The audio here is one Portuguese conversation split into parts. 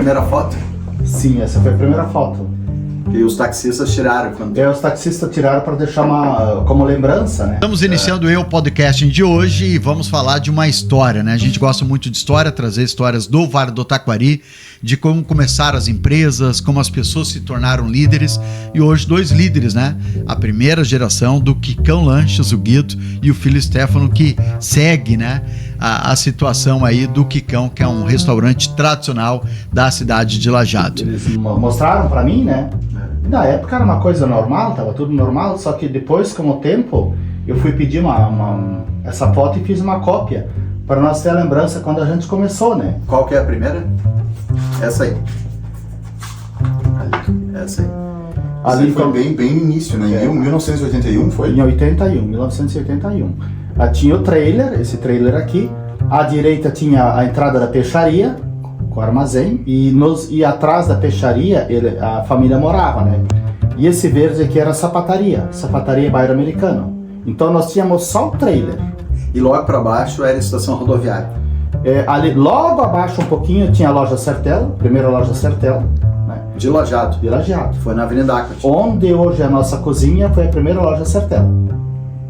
Primeira foto? Sim, essa foi a primeira foto. E os taxistas tiraram quando... Os taxistas tiraram para deixar como lembrança, né? Estamos iniciando o podcast de hoje e vamos falar de uma história, né? A gente gosta muito de história, trazer histórias do Vale do Taquari, de como começaram as empresas, como as pessoas se tornaram líderes. E hoje 2 líderes, né? A primeira geração do Quicão Lanches, o Guido, e o filho Stefano, que segue, né, a situação aí do Quicão, que é um restaurante tradicional da cidade de Lajeado. Eles mostraram para mim, né? Na época era uma coisa normal, tava tudo normal, só que depois, com o tempo, eu fui pedir essa foto e fiz uma cópia para nós ter a lembrança quando a gente começou, né? Qual que é a primeira? Essa aí. Essa aí. Ali foi bem no início, né? Em 1981 foi? Em 1981. Tinha o trailer, esse trailer aqui. À direita tinha a entrada da peixaria, com o armazém, e atrás da peixaria a família morava, né? E esse verde aqui era a sapataria bairro americano. Então nós tínhamos só o trailer. E logo para baixo era a estação rodoviária. Ali, logo abaixo um pouquinho tinha a loja Sertel, primeira loja Sertel, né? De Lajeado. Foi na Avenida Aquat. Onde hoje é a nossa cozinha foi a primeira loja Sertel.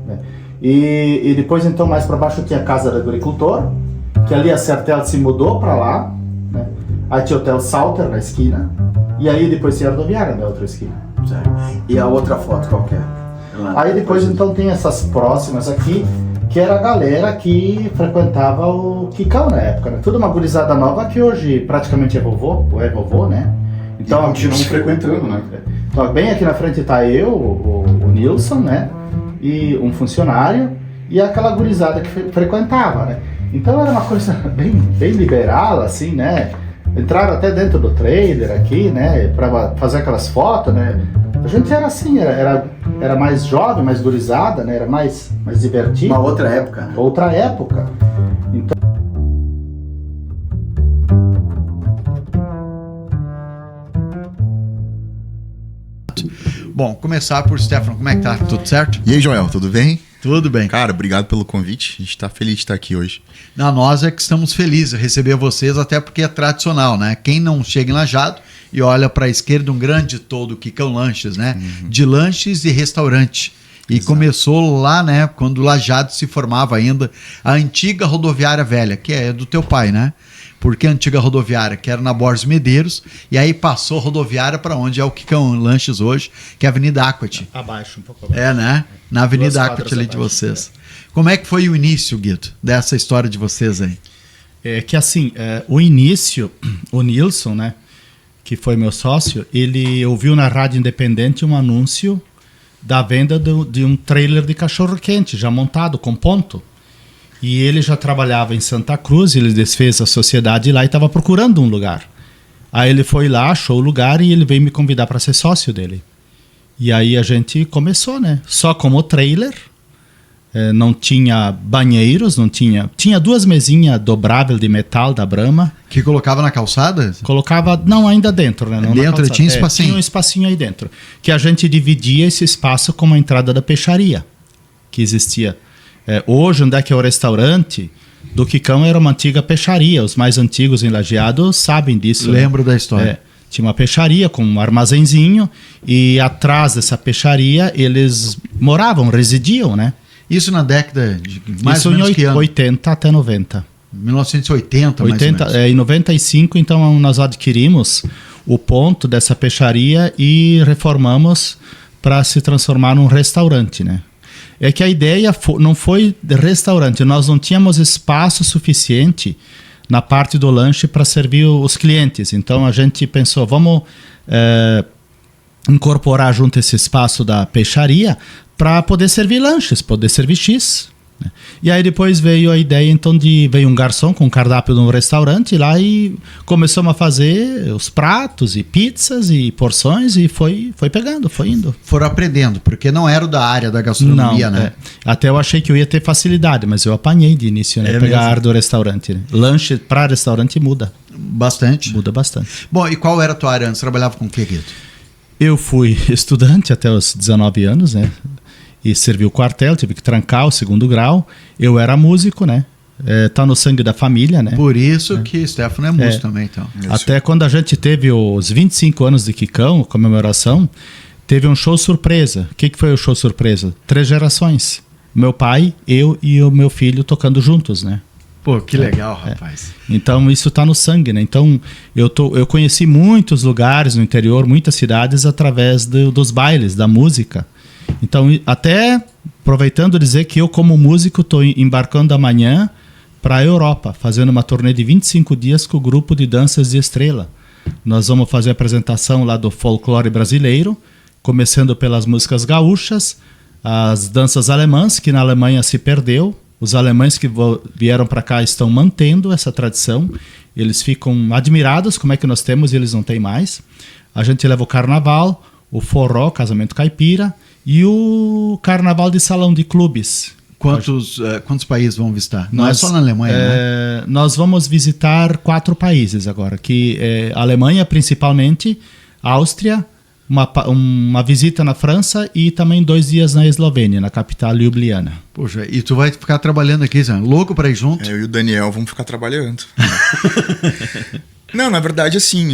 Né? E depois então mais para baixo tinha a Casa do Agricultor, que ali a Sertel se mudou para lá. Né? Aí tinha o Hotel Salter na esquina, e aí depois tinha a rodoviária na outra esquina. Certo. E a outra foto qual que é? Aí depois então tem essas próximas aqui, que era a galera que frequentava o Quicão na época, né? Tudo uma gurizada nova que hoje praticamente é vovô, né? Então continuam frequentando, né? Então bem aqui na frente tá eu, o Nilson, né? E um funcionário, e aquela gurizada que frequentava, né? Então era uma coisa bem liberal, assim, né? Entraram até dentro do trailer aqui, né? Pra fazer aquelas fotos, né? A gente era assim, era mais jovem, mais gurizada, né? Era mais divertido. Uma outra época, né? Outra época. Então... Bom, começar por Stefano, como é que tá? Tudo certo? E aí, Joel, tudo bem? Tudo bem. Cara, obrigado pelo convite. A gente tá feliz de estar aqui hoje. Nós é que estamos felizes de receber vocês, até porque é tradicional, né? Quem não chega em Lajeado e olha para a esquerda um grande todo, Quicão Lanches, né? De lanches e restaurante. E exato. Começou lá, né? Quando Lajeado se formava ainda, a antiga rodoviária velha, que é do teu pai, né? Porque a antiga rodoviária, que era na Borges Medeiros, e aí passou a rodoviária para onde é o Quicão Lanches hoje, que é a Avenida Aquat. Abaixo, um pouco abaixo. É, né? Na Avenida Aquat ali de vocês. Como é que foi o início, Guido, dessa história de vocês aí? É que assim, o início, o Nilson, né, que foi meu sócio, ele ouviu na Rádio Independente um anúncio da venda de um trailer de cachorro-quente, já montado, com ponto. E ele já trabalhava em Santa Cruz, ele desfez a sociedade lá e estava procurando um lugar. Aí ele foi lá, achou o lugar e ele veio me convidar para ser sócio dele. E aí a gente começou, né? Só como trailer, não tinha banheiros, tinha 2 mesinhas dobráveis de metal da Brahma. Que colocava na calçada? Colocava, não, ainda dentro, né? Não dentro, tinha espacinho? Tinha um espacinho aí dentro. Que a gente dividia esse espaço com a entrada da peixaria, que existia. Hoje, onde é que é o restaurante do Quicão, era uma antiga peixaria. Os mais antigos em Lajeado sabem disso. Lembro da história. Tinha uma peixaria com um armazenzinho e atrás dessa peixaria eles moravam, residiam, né? Isso na década de mais ou menos que ano? 80 até 90. 1980, mais ou menos. Em 95, então, nós adquirimos o ponto dessa peixaria e reformamos para se transformar num restaurante, né? É que a ideia não foi de restaurante, nós não tínhamos espaço suficiente na parte do lanche para servir os clientes. Então a gente pensou, vamos incorporar junto esse espaço da peixaria para poder servir lanches, poder servir X. E aí depois veio a ideia, então, veio um garçom com um cardápio de um restaurante lá e começamos a fazer os pratos e pizzas e porções e foi pegando, foi indo. Foram aprendendo, porque não era da área da gastronomia, não, né? Até eu achei que eu ia ter facilidade, mas eu apanhei de início, né? Pegar a área do restaurante. Né? Lanche para restaurante muda. Bastante? Muda bastante. Bom, e qual era a tua área antes? Trabalhava com o que, Guido? Eu fui estudante até os 19 anos, né? E servi o quartel, tive que trancar o 2º grau. Eu era músico, né? tá no sangue da família, né? Por isso que Stefano é músico também, então. Até quando a gente teve os 25 anos de Kikão, comemoração, teve um show surpresa. O que foi o show surpresa? 3 gerações. Meu pai, eu e o meu filho tocando juntos, né? Pô, que legal, rapaz. Então isso tá no sangue, né? Então eu conheci muitos lugares no interior, muitas cidades através dos bailes, da música. Então até aproveitando dizer que eu como músico estou embarcando amanhã para a Europa, fazendo uma turnê de 25 dias com o grupo de danças de Estrela. Nós vamos fazer a apresentação lá do folclore brasileiro, começando pelas músicas gaúchas, as danças alemãs, que na Alemanha se perdeu. Os alemães que vieram para cá estão mantendo essa tradição. Eles ficam admirados como é que nós temos e eles não têm mais. A gente leva o carnaval, o forró, casamento caipira, e o carnaval de salão de clubes. Quantos países vão visitar? Não é só na Alemanha, né? Nós vamos visitar 4 países agora, que é a Alemanha principalmente, Áustria, uma visita na França e também 2 dias na Eslovênia, na capital Ljubljana. Poxa, e tu vai ficar trabalhando aqui, Zé? Louco para ir junto? Eu e o Daniel vamos ficar trabalhando. Não, na verdade, assim,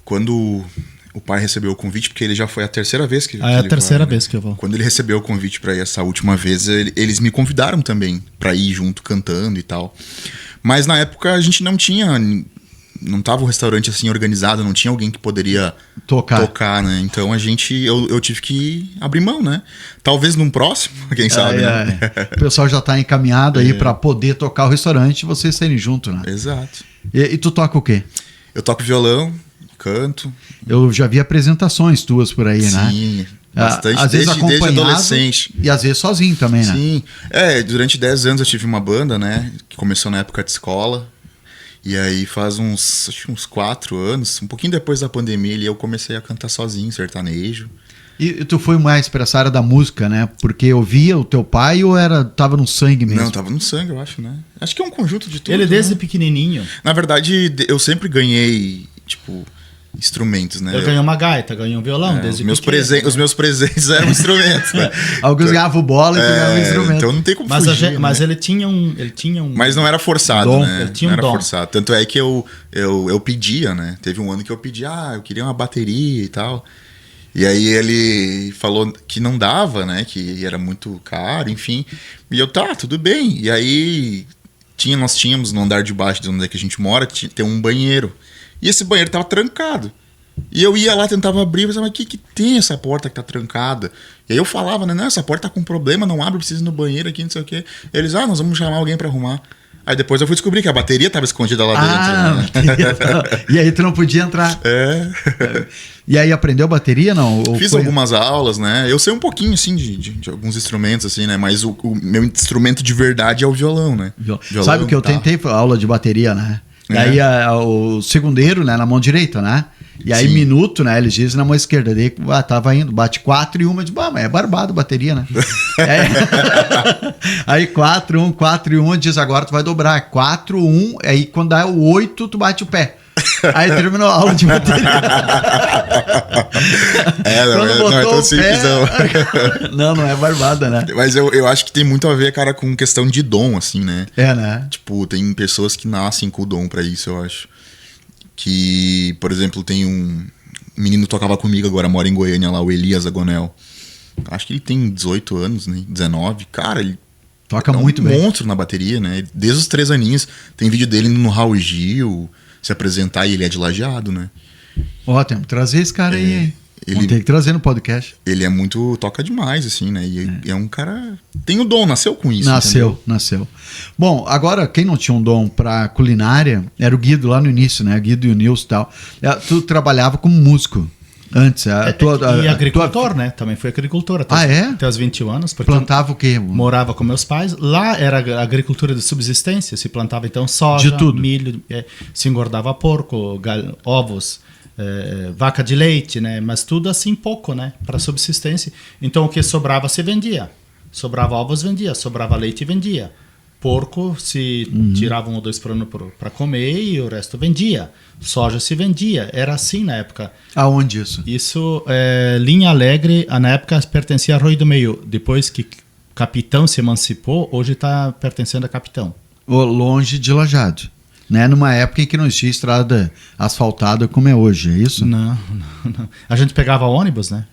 quando o pai recebeu o convite, porque ele já foi a 3ª vez que é a terceira vez que eu vou. Quando ele recebeu o convite para ir essa última vez, eles me convidaram também para ir junto cantando e tal. Mas na época a gente não tava o restaurante assim organizado, não tinha alguém que poderia tocar, né? Então eu tive que abrir mão, né? Talvez num próximo, quem sabe, né? O pessoal já tá encaminhado aí para poder tocar o restaurante e vocês serem juntos, né? Exato. E tu toca o quê? Eu toco violão, canto. Eu já vi apresentações tuas por aí, né? Sim, bastante, às vezes desde adolescente. E às vezes sozinho também, né? Sim, durante 10 anos eu tive uma banda, né? Que começou na época de escola. E aí faz uns 4 anos, um pouquinho depois da pandemia, eu comecei a cantar sozinho, sertanejo. E tu foi mais pra essa área da música, né? Porque eu via o teu pai ou tava no sangue mesmo? Não, tava no sangue, eu acho, né? Acho que é um conjunto de tudo. Ele desde né? pequenininho. Na verdade, eu sempre ganhei, instrumentos, né? Eu ganhei uma gaita, ganhei um violão desde pequeno. Os meus presentes eram instrumentos, né? Alguns ganhavam bola e tu ganhava um instrumento. Então não tem como mas fugir, mas né? ele tinha um... Mas não era forçado, dom, né? Ele tinha não um era dom. forçado. Tanto é que eu pedia, né? Teve um ano que eu pedi, eu queria uma bateria e tal. E aí ele falou que não dava, né? Que era muito caro, enfim. E eu, tudo bem. E aí nós tínhamos no andar de baixo de onde é que a gente mora, tem um banheiro. E esse banheiro tava trancado. E eu ia lá, tentava abrir, mas o que tem essa porta que tá trancada? E aí eu falava, né? Não, essa porta tá com problema, não abre, precisa ir no banheiro aqui, não sei o quê. Eles, nós vamos chamar alguém pra arrumar. Aí depois eu fui descobrir que a bateria tava escondida lá dentro. Né? E aí tu não podia entrar. E aí aprendeu bateria, não? Ou Fiz algumas aulas, né? Eu sei um pouquinho, assim, de alguns instrumentos, assim, né? Mas o meu instrumento de verdade é o violão, né? Violão, sabe que eu tentei aula de bateria, né? E aí o segundeiro, né, na mão direita, né? E aí minuto, né, eles dizem na mão esquerda. Daí tava indo, bate 4 e 1, de mas é barbado bateria, né? Aí 4, 1, 4 e 1, diz agora tu vai dobrar. 4, 1, aí quando dá o 8, tu bate o pé. Aí terminou a aula de bateria. Não é tão simples, não. Não é barbada, né? Mas eu acho que tem muito a ver, cara, com questão de dom, assim, né? Né? Tem pessoas que nascem com o dom pra isso, eu acho. Que, por exemplo, tem um menino que tocava comigo agora, mora em Goiânia lá, o Elias Agonel. Acho que ele tem 18 anos, né? 19. Cara, ele toca muito bem. Monstro na bateria, né? Desde os 3 aninhos. Tem vídeo dele no Raul Gil se apresentar e ele é de Lajeado, né? Temos que trazer esse cara aí, hein? Vamos ter que trazer no podcast. Ele é muito... toca demais, assim, né? E é um cara... tem o dom, nasceu com isso. Nasceu. Bom, agora, quem não tinha um dom pra culinária era o Guido lá no início, né? Guido e o Nilson e tal. Tu trabalhava como músico antes. E agricultor, né? Também fui agricultor até os 21 anos. Plantava o quê? Morava com meus pais. Lá era agricultura de subsistência. Se plantava então soja, milho, se engordava porco, ovos, vaca de leite, né? Mas tudo assim pouco, né? Para subsistência. Então o que sobrava se vendia. Sobrava ovos, vendia. Sobrava leite, vendia. Porco se tirava 1 ou 2 por ano para comer e o resto vendia. Soja se vendia. Era assim na época. Aonde isso? Isso, Linha Alegre, na época pertencia a Arroio do Meio. Depois que Capitão se emancipou, hoje está pertencendo a Capitão. longe de Lajeado, né? Numa época em que não existia estrada asfaltada como é hoje, é isso? Não. A gente pegava ônibus, né?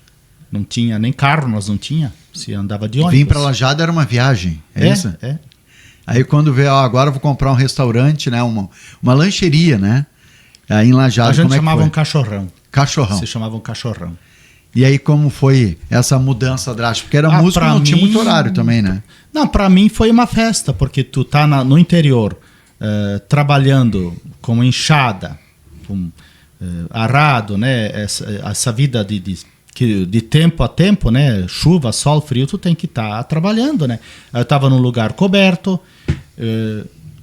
Não tinha nem carro, nós não tinha. Se andava de ônibus. Vim para Lajeado era uma viagem, é isso? É. Aí quando vê, agora eu vou comprar um restaurante, né? Uma lancheria, né? Aí em Lajeado, A gente como é que chamava foi? um cachorrão. Cachorrão. Se chamava um cachorrão. E aí como foi essa mudança drástica? Porque era músico, pra não tinha mim- muito horário também, né? Não, pra mim foi uma festa, porque tu tá no interior, trabalhando com enxada, com arado, né? Essa vida de tempo a tempo, né? Chuva, sol, frio, tu tem que estar trabalhando, né? Eu estava num lugar coberto,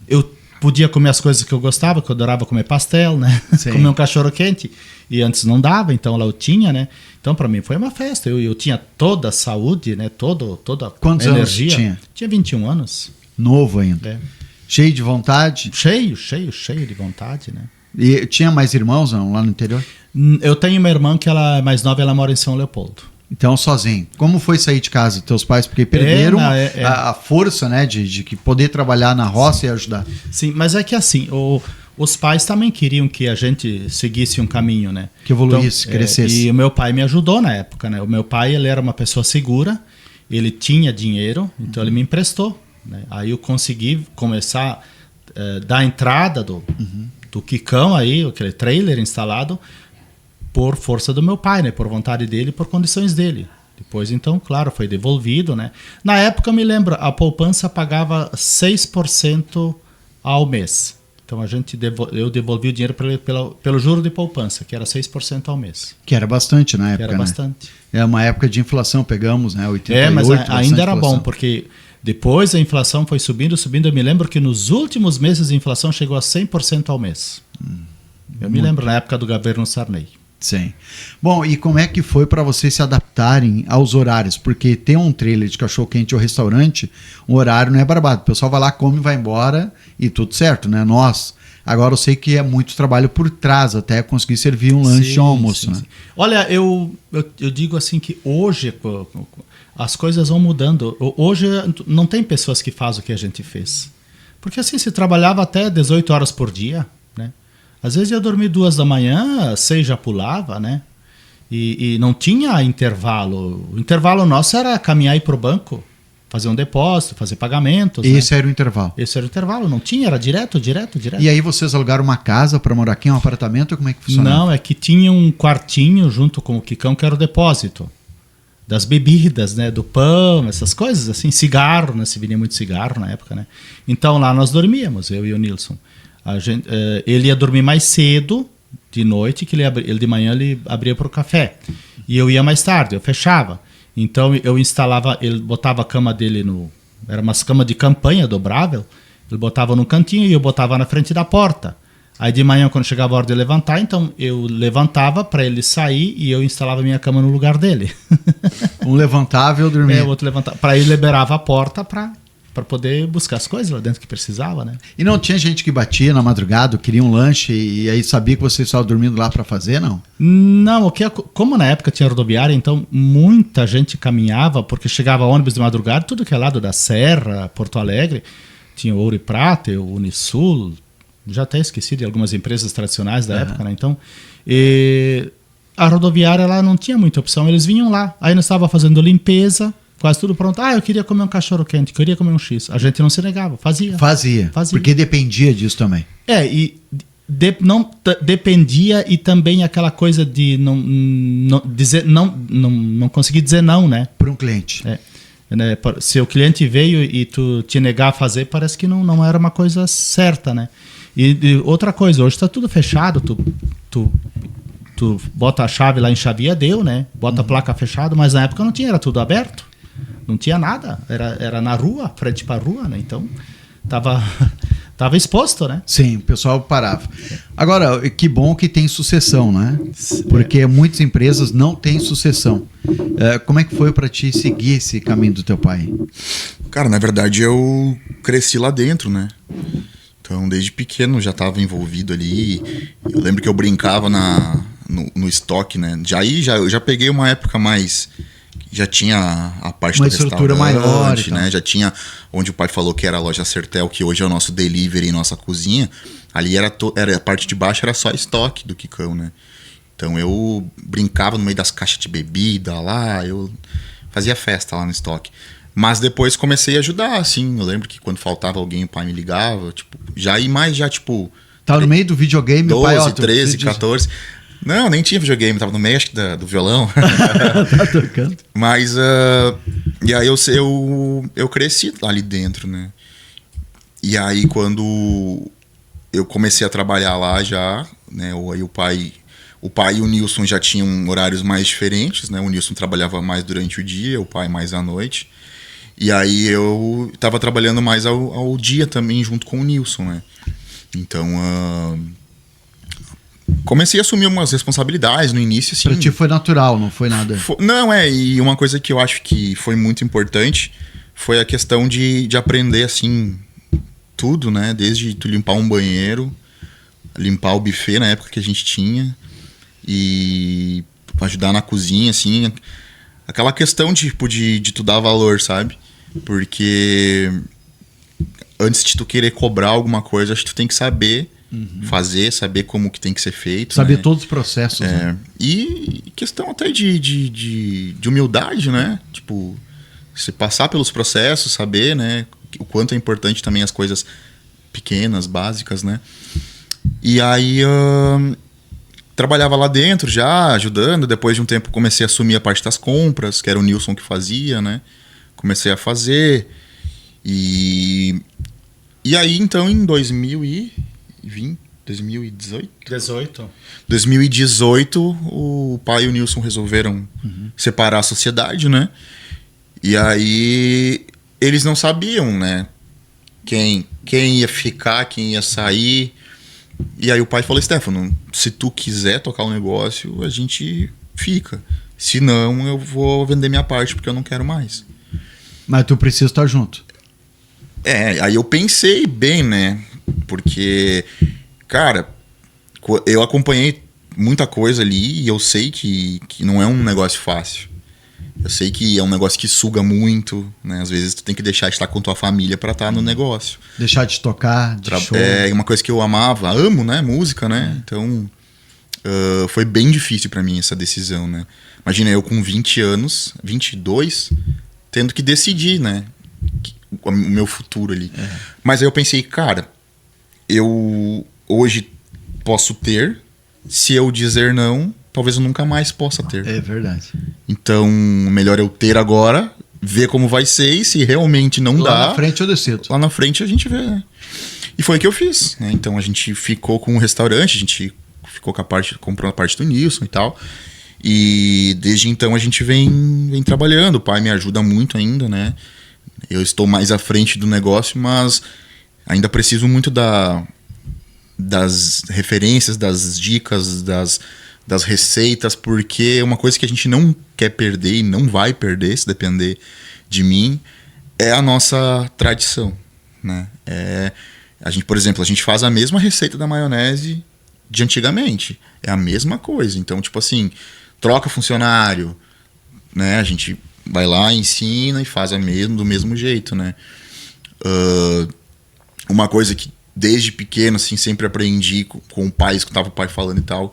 eu podia comer as coisas que eu gostava, que eu adorava comer pastel, né? Sim. Comer um cachorro quente, e antes não dava, então lá eu tinha, né? Então para mim foi uma festa, eu tinha toda a saúde, né? Toda Quantos a anos energia. tinha? Tinha 21 anos. Novo ainda. É. Cheio de vontade. Cheio de vontade, né? E tinha mais irmãos não, lá no interior? Eu tenho uma irmã que ela é mais nova, ela mora em São Leopoldo. Então, sozinho. Como foi sair de casa? Teus pais, porque perderam a força, né, de que poder trabalhar na roça e ajudar. Sim, mas é que assim, os pais também queriam que a gente seguisse um caminho, né? Que evoluísse, crescesse. E o meu pai me ajudou na época, né? O meu pai, ele era uma pessoa segura, ele tinha dinheiro, então ele me emprestou, né? Aí eu consegui começar a dar a entrada do Quicão aí, aquele trailer instalado, por força do meu pai, né? Por vontade dele, por condições dele. Depois, então, claro, foi devolvido, né? Na época, eu me lembro, a poupança pagava 6% ao mês. Então, eu devolvi o dinheiro pelo juro de poupança, que era 6% ao mês. Que era bastante na época, Que era né? bastante. É uma época de inflação, pegamos, né? 88, Mas ainda bastante era inflação. bom, porque depois a inflação foi subindo. Eu me lembro que nos últimos meses a inflação chegou a 100% ao mês. Eu me lembro na época do governo Sarney. Sim. Bom, e como é que foi para vocês se adaptarem aos horários? Porque ter um trailer de cachorro-quente ou restaurante, o horário não é barbado. O pessoal vai lá, come, vai embora e tudo certo, né? Agora eu sei que é muito trabalho por trás até conseguir servir um lanche de almoço, né? Sim. Olha, eu digo assim que hoje as coisas vão mudando. Hoje não tem pessoas que fazem o que a gente fez. Porque assim, se trabalhava até 18 horas por dia, né? Às vezes eu dormi 2 da manhã, 6 já pulava, né? E não tinha intervalo. O intervalo nosso era caminhar e ir pro banco, fazer um depósito, fazer pagamentos. Esse era o intervalo. Esse era o intervalo, não tinha, era direto. E aí vocês alugaram uma casa para morar aqui, um apartamento? Como é que funcionava? Não, é que tinha um quartinho junto com o Quicão que era o depósito das bebidas, né, do pão, essas coisas assim, cigarro, né, se vinha muito cigarro na época, né? Então lá nós dormíamos, eu e o Nilson. Ele ia dormir mais cedo de noite, que ele de manhã ele abria para o café. E eu ia mais tarde, eu fechava. Então eu instalava, ele botava a cama dele era umas camas de campanha dobrável, ele botava no cantinho e eu botava na frente da porta. Aí de manhã, quando chegava a hora de levantar, então eu levantava para ele sair e eu instalava minha cama no lugar dele. Um levantava e eu dormia. O outro levantava. Para ele liberava a porta para poder buscar as coisas lá dentro que precisava, né? E não tinha gente que batia na madrugada, queria um lanche e aí sabia que você estava dormindo lá para fazer, não? Não, como na época tinha rodoviária, então muita gente caminhava, porque chegava ônibus de madrugada, tudo que é lado da Serra, Porto Alegre, tinha o Ouro e Prata, o Unisul, já até esqueci de algumas empresas tradicionais da época, né? Então, a rodoviária lá não tinha muita opção, eles vinham lá, aí nós estávamos fazendo limpeza, quase tudo pronto. Eu queria comer um cachorro quente, queria comer um X. A gente não se negava, fazia. Fazia. Porque dependia disso também. Não dependia e também aquela coisa de não conseguir dizer não, né? Para um cliente. Né? Se o cliente veio e tu te negar a fazer, parece que não era uma coisa certa, né? E outra coisa, hoje está tudo fechado, tu bota a chave lá em chavia, deu, né? Bota a placa fechada, mas na época não tinha, era tudo aberto. Não tinha nada, era na rua, frente para a rua, né? Então, tava exposto, né? Sim, o pessoal parava. Agora, que bom que tem sucessão, né? Porque muitas empresas não têm sucessão. Como é que foi para ti seguir esse caminho do teu pai? Cara, na verdade eu cresci lá dentro, né? Então, desde pequeno já estava envolvido ali. Eu lembro que eu brincava no estoque, né? Eu já peguei uma época mais... Já tinha a parte uma do estrutura restaurante, maior, né? Já tinha onde o pai falou que era a loja Sertel, que hoje é o nosso delivery e nossa cozinha, ali era a parte de baixo era só estoque do Kikão, né? Então eu brincava no meio das caixas de bebida lá, eu fazia festa lá no estoque. Mas depois comecei a ajudar, assim. Eu lembro que quando faltava alguém, o pai me ligava, tipo, já ir mais, já, tipo. Tava no meio do videogame, 12, o pai, ó, 13, 14. Não, nem tinha videogame, tava no meio, acho que do violão. Tá tocando. Mas, e aí eu cresci ali dentro, né? E aí quando eu comecei a trabalhar lá já, né? Aí o pai e o Nilson já tinham horários mais diferentes, né? O Nilson trabalhava mais durante o dia, o pai mais à noite. E aí eu tava trabalhando mais ao dia também, junto com o Nilson, né? Então, comecei a assumir umas responsabilidades no início, assim. Pra ti foi natural, não foi nada? Não, e uma coisa que eu acho que foi muito importante foi a questão de aprender, assim, tudo, né? Desde tu limpar um banheiro, limpar o buffet na época que a gente tinha e ajudar na cozinha, assim. Aquela questão, tipo, de tu dar valor, sabe? Porque antes de tu querer cobrar alguma coisa, acho que tu tem que saber fazer, saber como que tem que ser feito. Saber né? todos os processos. Né? E questão até de humildade, né? Tipo, se passar pelos processos, saber, né? O quanto é importante também as coisas pequenas, básicas, né? E aí trabalhava lá dentro já, ajudando. Depois de um tempo comecei a assumir a parte das compras, que era o Nilson que fazia, né? Comecei a fazer. E aí, então, em 2018, o pai e o Nilson resolveram separar a sociedade, né? E aí, eles não sabiam, né? Quem ia ficar, quem ia sair. E aí o pai falou, Stefano, se tu quiser tocar o negócio, a gente fica. Se não, eu vou vender minha parte, porque eu não quero mais. Mas tu precisa estar junto. Aí eu pensei bem, né? Porque, cara, eu acompanhei muita coisa ali e eu sei que não é um negócio fácil. Eu sei que é um negócio que suga muito, né? Às vezes tu tem que deixar de estar com tua família pra estar no negócio. Deixar de tocar, de show. É uma coisa que eu amo, né? Música, né? Então, foi bem difícil pra mim essa decisão, né? Imagina eu com 20 anos, 22, tendo que decidir, né? O meu futuro ali. Mas aí eu pensei, cara, eu hoje posso ter, se eu dizer não, talvez eu nunca mais possa ter. É verdade. Então, melhor eu ter agora, ver como vai ser, e se realmente não dá... Lá na frente eu decido. Lá na frente a gente vê, né? E foi o que eu fiz, né? Então a gente ficou com um restaurante, a gente ficou com comprou a parte do Nilson e tal. E desde então a gente vem trabalhando, o pai me ajuda muito ainda, né? Eu estou mais à frente do negócio, mas ainda preciso muito das referências, das dicas, das receitas, porque uma coisa que a gente não quer perder e não vai perder, se depender de mim, é a nossa tradição, né? Por exemplo, a gente faz a mesma receita da maionese de antigamente. É a mesma coisa. Então, tipo assim, troca funcionário, né? A gente vai lá, ensina e faz do mesmo jeito, né? Uma coisa que desde pequeno, assim, sempre aprendi com o pai, escutava o pai falando e tal,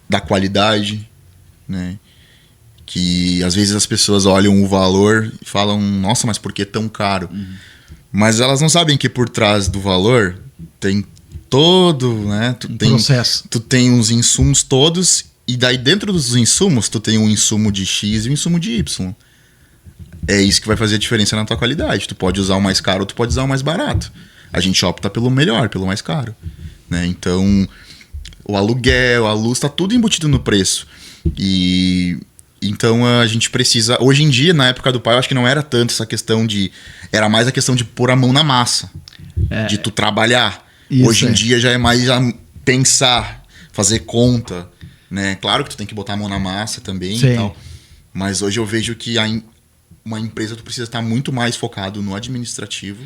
da qualidade, né? Que às vezes as pessoas olham o valor e falam, nossa, mas por que tão caro? Mas elas não sabem que por trás do valor tem todo, né? Processo. Tu tem os insumos todos, e daí dentro dos insumos tu tem um insumo de X e um insumo de Y. É isso que vai fazer a diferença na tua qualidade. Tu pode usar o mais caro ou tu pode usar o mais barato. A gente opta pelo melhor, pelo mais caro, né? Então, o aluguel, a luz, tá tudo embutido no preço. E então a gente precisa... Hoje em dia, na época do pai, eu acho que não era tanto essa questão de... Era mais a questão de pôr a mão na massa. De tu trabalhar. Isso, hoje em dia já é mais pensar, fazer conta, né? Claro que tu tem que botar a mão na massa também e tal. Mas hoje eu vejo que uma empresa tu precisa estar muito mais focado no administrativo,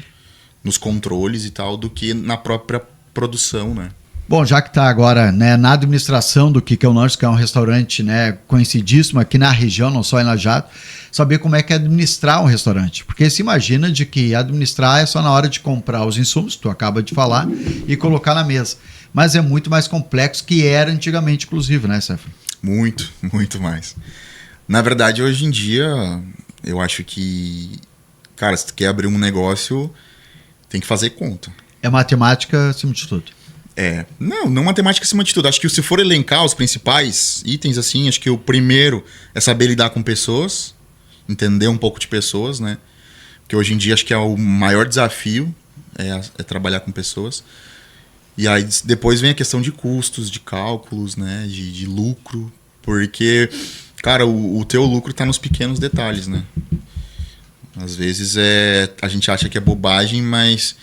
nos controles e tal, do que na própria produção, né? Bom, já que está agora, né, na administração do Quicão Lanches, que é um restaurante, né, conhecidíssimo aqui na região, não só em Lajeado, saber como é que é administrar um restaurante. Porque se imagina de que administrar é só na hora de comprar os insumos, tu acaba de falar, e colocar na mesa. Mas é muito mais complexo que era antigamente, inclusive, né, Stefano? Muito, muito mais. Na verdade, hoje em dia, eu acho que, cara, se tu quer abrir um negócio, tem que fazer conta. É matemática acima de tudo. Não matemática acima de tudo. Acho que se for elencar os principais itens, assim, acho que o primeiro é saber lidar com pessoas, entender um pouco de pessoas, né? Porque hoje em dia acho que é o maior desafio é trabalhar com pessoas. E aí depois vem a questão de custos, de cálculos, né? De lucro. Porque, cara, o teu lucro tá nos pequenos detalhes, né? Às vezes a gente acha que é bobagem, mas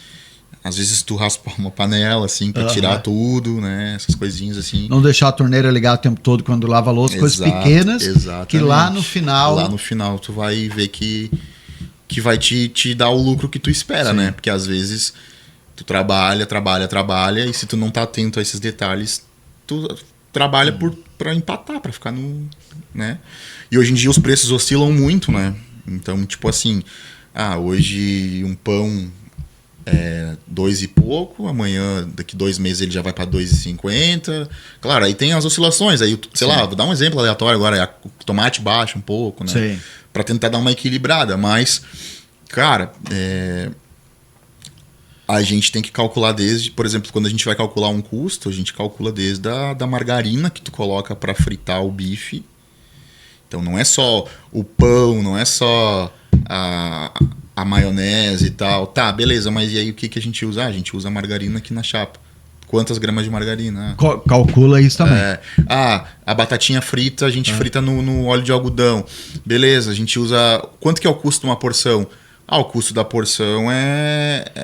às vezes tu raspa uma panela, assim, pra tirar tudo, né? Essas coisinhas assim. Não deixar a torneira ligada o tempo todo quando lava a louça, coisas pequenas, exatamente. que lá no final... Lá no final tu vai ver que vai te dar o lucro que tu espera, Sim. né? Porque às vezes tu trabalha, e se tu não tá atento a esses detalhes, tu trabalha pra empatar, pra ficar no... né? E hoje em dia os preços oscilam muito, né? Então, tipo assim, hoje um pão... 2 e pouco, amanhã, daqui 2 meses ele já vai para 2,50. Claro, aí tem as oscilações, aí, sei lá, vou dar um exemplo aleatório agora, o tomate baixa um pouco, né? Para tentar dar uma equilibrada, mas, cara, a gente tem que calcular desde, por exemplo, quando a gente vai calcular um custo, a gente calcula desde da margarina que tu coloca para fritar o bife. Então não é só o pão, não é só a maionese e tal. Tá, beleza, mas e aí o que a gente usa? A gente usa margarina aqui na chapa. Quantas gramas de margarina? Calcula isso também. A batatinha frita, a gente frita no óleo de algodão. Beleza, a gente usa... Quanto que é o custo de uma porção? O custo da porção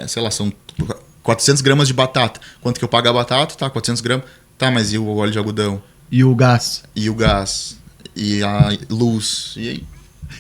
sei lá, são 400 gramas de batata. Quanto que eu pago a batata? Tá, 400 gramas. Tá, mas e o óleo de algodão? E o gás? E a luz? E aí?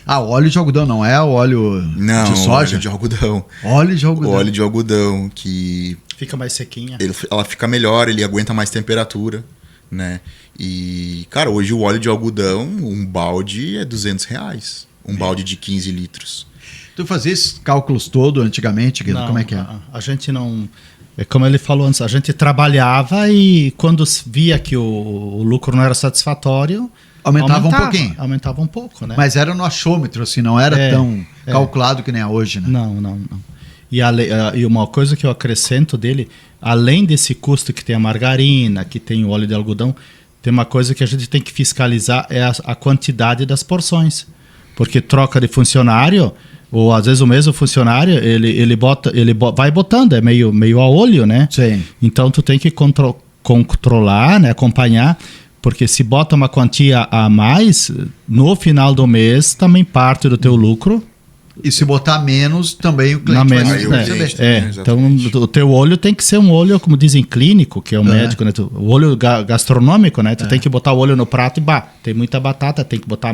O óleo de algodão não é o óleo de soja? Óleo de algodão. Óleo de algodão. O óleo de algodão que... Fica mais sequinha. Ela fica melhor, ele aguenta mais temperatura, né? E, cara, hoje o óleo de algodão, um balde é R$200. Um balde de 15 litros. Tu fazia esses cálculos todos antigamente, Guido? Não, Como é que é? A gente não... Como ele falou antes, a gente trabalhava e quando via que o lucro não era satisfatório... Aumentava um pouquinho. Aumentava um pouco, né? Mas era no achômetro, assim, não era tão calculado que nem é hoje, né? Não. E uma coisa que eu acrescento dele, além desse custo que tem a margarina, que tem o óleo de algodão, tem uma coisa que a gente tem que fiscalizar, é a quantidade das porções. Porque troca de funcionário, ou às vezes o mesmo funcionário, ele vai botando, é meio a olho, né? Sim. Então tu tem que controlar, né, acompanhar, porque se bota uma quantia a mais, no final do mês também parte do teu lucro. E se botar menos, também o cliente vai perceber. Então o teu olho tem que ser um olho, como dizem, clínico, que é o médico, né? O olho gastronômico, né? Tu tem que botar o olho no prato e tem muita batata, tem que botar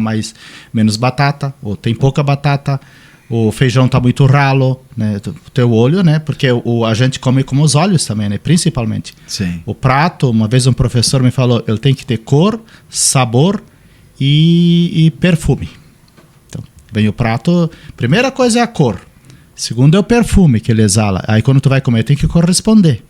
menos batata, ou tem pouca batata, o feijão tá muito ralo, né? O teu olho, né? Porque a gente come com os olhos também, né? Principalmente. Sim. O prato, uma vez um professor me falou, ele tem que ter cor, sabor e perfume. Então, vem o prato, primeira coisa é a cor, segundo é o perfume que ele exala. Aí quando tu vai comer, tem que corresponder.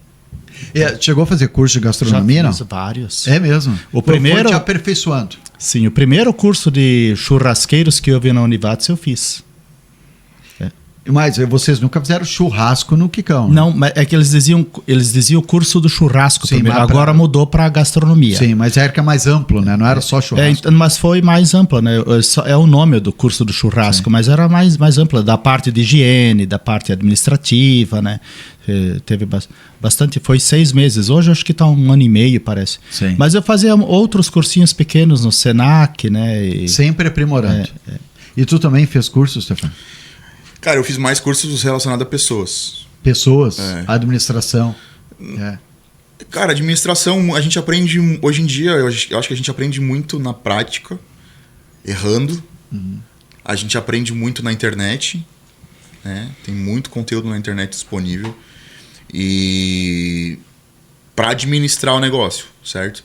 Chegou a fazer curso de gastronomia, Já fiz não? vários. É mesmo? O primeiro... Foi te aperfeiçoando. Sim, o primeiro curso de churrasqueiros que eu vi na Univates eu fiz. Mas vocês nunca fizeram churrasco no Quicão, né? Não, mas é que eles diziam o curso do churrasco. Sim, primeiro. Agora mudou para gastronomia. Sim, mas era que é mais amplo, né? Não era só churrasco. Mas foi mais amplo, né? É o nome do curso do churrasco, mas era mais amplo, da parte de higiene, da parte administrativa, né? Teve bastante, foi 6 meses. Hoje acho que está 1 ano e meio, parece. Sim. Mas eu fazia outros cursinhos pequenos no Senac, né? Sempre aprimorando. E tu também fez curso, Stefano? Cara, eu fiz mais cursos relacionados a pessoas. Pessoas, administração. Cara, administração, a gente aprende... Hoje em dia, eu acho que a gente aprende muito na prática, errando. A gente aprende muito na internet, né? Tem muito conteúdo na internet disponível. E para administrar o negócio, certo?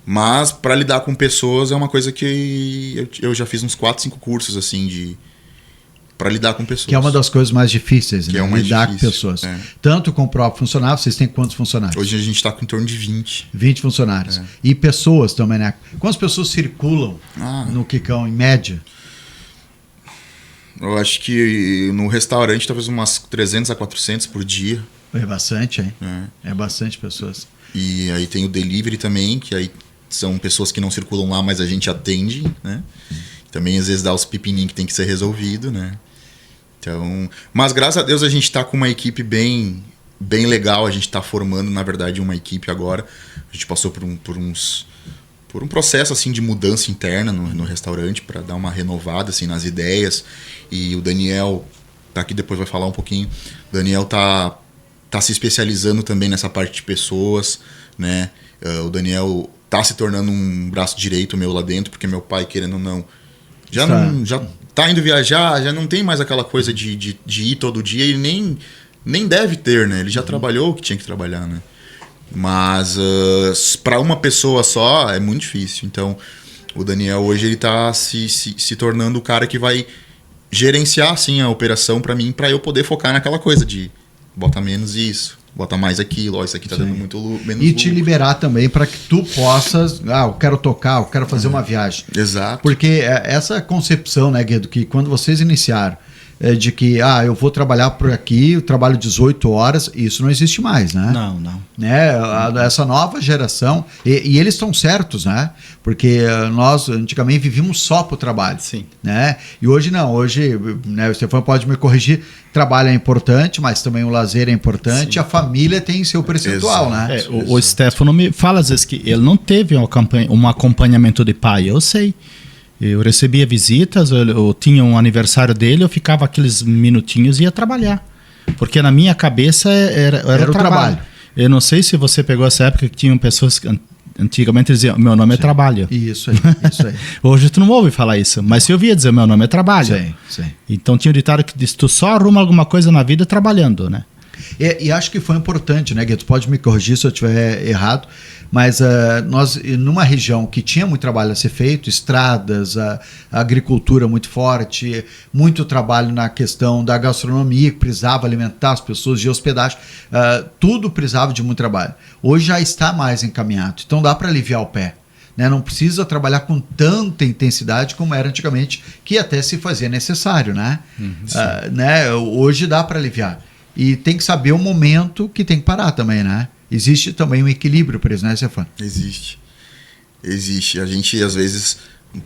Mas para lidar com pessoas é uma coisa que eu já fiz uns 4, 5 cursos assim para lidar com pessoas. Que é uma das coisas mais difíceis, que né? é o mais Lidar difícil, com pessoas. é. Tanto com o próprio funcionário, vocês têm quantos funcionários? Hoje a gente está com em torno de 20. 20 funcionários. É. E pessoas também, né? Quantas pessoas circulam no Kikão, em média? Eu acho que no restaurante talvez umas 300 a 400 por dia. É bastante, hein? É bastante pessoas. E aí tem o delivery também, que aí são pessoas que não circulam lá, mas a gente atende, né? Também às vezes dá os pepininhos que tem que ser resolvido, né? Então, mas graças a Deus a gente está com uma equipe bem legal, a gente está formando, na verdade, uma equipe agora. A gente passou por um processo assim de mudança interna no restaurante para dar uma renovada assim nas ideias. E o Daniel tá aqui, depois vai falar um pouquinho. O Daniel tá se especializando também nessa parte de pessoas, né? O Daniel tá se tornando um braço direito meu lá dentro, porque meu pai, querendo ou não, já tá indo viajar, já não tem mais aquela coisa de ir todo dia, e nem deve ter, né? Ele já trabalhou o que tinha que trabalhar, né? Mas para uma pessoa só é muito difícil. Então, o Daniel hoje ele tá se tornando o cara que vai gerenciar assim a operação para mim, para eu poder focar naquela coisa de bota menos isso, bota mais aquilo, ó, isso aqui tá dando muito menos E te liberar também para que tu possas, eu quero tocar, eu quero fazer uma viagem. Exato. Porque essa concepção, né, Guedo, que quando vocês iniciaram, de que eu vou trabalhar por aqui, eu trabalho 18 horas, isso não existe mais, né? Não. Né? Essa nova geração, e eles estão certos, né? Porque nós antigamente vivíamos só para o trabalho. Sim. Né? E hoje não, hoje, né, o Stefano pode me corrigir, trabalho é importante, mas também o lazer é importante, a família tem seu percentual, né? O Stefano me fala às vezes que ele não teve um acompanhamento de pai, eu sei. Eu recebia visitas, eu tinha um aniversário dele, eu ficava aqueles minutinhos e ia trabalhar. Porque na minha cabeça era o trabalho. Eu não sei se você pegou essa época que tinham pessoas que antigamente diziam, meu nome é trabalho. Isso aí. Hoje tu não ouve falar isso, mas eu ouvia dizer, meu nome é trabalho. Sim. Então tinha um ditado que diz, tu só arruma alguma coisa na vida trabalhando, né? E acho que foi importante, né, Guedo? Tu pode me corrigir se eu estiver errado, mas nós, numa região que tinha muito trabalho a ser feito, estradas, a agricultura muito forte, muito trabalho na questão da gastronomia, que precisava alimentar as pessoas, de hospedagem, tudo precisava de muito trabalho. Hoje já está mais encaminhado, então dá para aliviar o pé. Né? Não precisa trabalhar com tanta intensidade como era antigamente, que até se fazia necessário. Né? Né? Hoje dá para aliviar. E tem que saber o momento que tem que parar também, né? Existe também um equilíbrio para isso, né, Stefano? Existe. A gente, às vezes,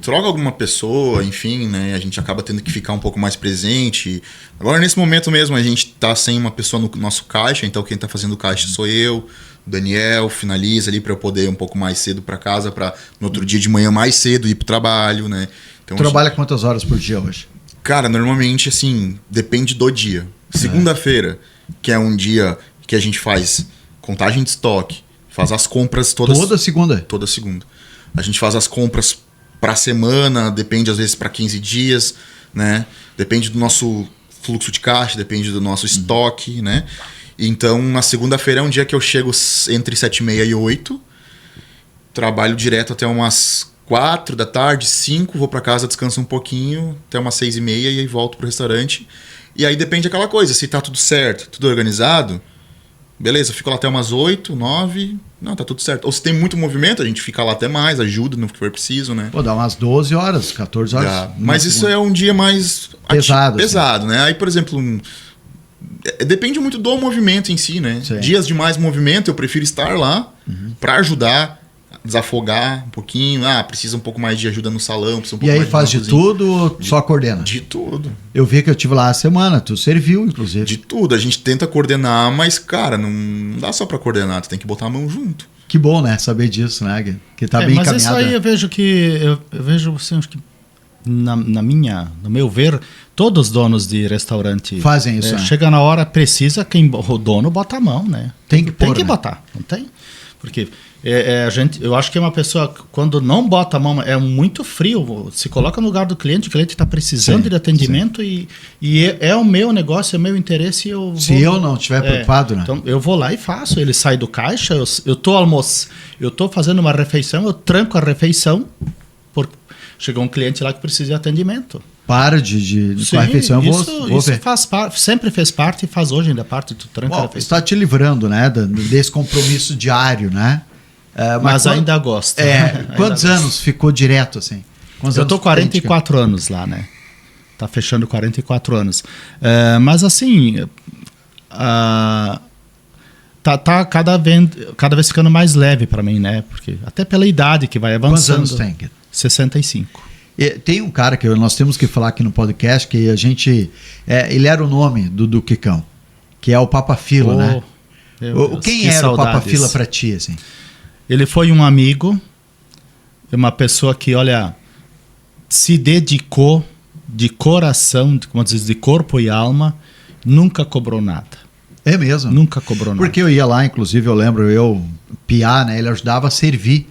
troca alguma pessoa, enfim, né? A gente acaba tendo que ficar um pouco mais presente. Agora, nesse momento mesmo, a gente tá sem uma pessoa no nosso caixa, então quem tá fazendo o caixa sou eu, o Daniel, finaliza ali para eu poder ir um pouco mais cedo para casa, para no outro dia de manhã mais cedo ir pro trabalho, né? Então, trabalha quantas horas por dia hoje? Cara, normalmente, assim, depende do dia. Segunda-feira, que é um dia que a gente faz contagem de estoque, faz as compras toda segunda? Toda segunda. A gente faz as compras para semana, depende às vezes para 15 dias, né? Depende do nosso fluxo de caixa, depende do nosso estoque, né? Então, na segunda-feira é um dia que eu chego entre 7h30 e 8h, trabalho direto até umas 4 da tarde, 5, vou para casa, descanso um pouquinho, até umas 6h30 e aí volto pro restaurante. E aí depende daquela coisa, se tá tudo certo, tudo organizado, beleza, eu fico lá até umas 8, 9, não, tá tudo certo. Ou se tem muito movimento, a gente fica lá até mais, ajuda no que for preciso, né? Pô, dá umas 12 horas, 14 horas. Mas isso é um dia mais pesado, né? Aí, por exemplo, depende muito do movimento em si, né? Sim. Dias de mais movimento, eu prefiro estar lá para ajudar, desafogar um pouquinho. Precisa um pouco mais de ajuda no salão. Precisa um pouco e aí mais faz de tudo ou só coordena? De tudo. Eu vi que eu tive lá a semana, tu serviu, inclusive. De tudo. A gente tenta coordenar, mas, cara, não dá só pra coordenar, tu tem que botar a mão junto. Que bom, né? Saber disso, né, Gui? Que tá bem mas encaminhado. Mas isso aí eu vejo que... Eu vejo, assim, acho que no meu ver, todos os donos de restaurante... Fazem isso, né? Chega na hora, precisa, o dono bota a mão, né? Tem que pôr, Tem que né? botar, não tem? Porque eu acho que é uma pessoa, quando não bota a mão, é muito frio, se coloca no lugar do cliente, o cliente está precisando Sim, de atendimento e é o meu negócio, é o meu interesse. Se eu não estiver preocupado, né? Então eu vou lá e faço. Ele sai do caixa, eu tô fazendo uma refeição, eu tranco a refeição, porque chegou um cliente lá que precisa de atendimento. Para com a refeição, eu vou isso ver. sempre fez parte e faz hoje ainda parte do tranco a Bom, refeição. está te livrando, né, desse compromisso diário, né? Mas ainda gosto. Quantos anos ficou direto, assim? Eu tô 44 anos lá, né? Tá fechando 44 anos. Mas assim, tá cada vez ficando mais leve para mim, né? Porque até pela idade que vai avançando. Quantos anos tem? 65. Tem um cara que nós temos que falar aqui no podcast que a gente... ele era o nome do Quicão, que é o Papa Fila, né? Quem era o Papa Fila para ti, assim? Ele foi um amigo, uma pessoa que, olha, se dedicou de coração, como diz, de corpo e alma, nunca cobrou nada. É mesmo? Nunca cobrou nada. Porque eu ia lá, inclusive, eu lembro, piá, né? Ele ajudava a servir,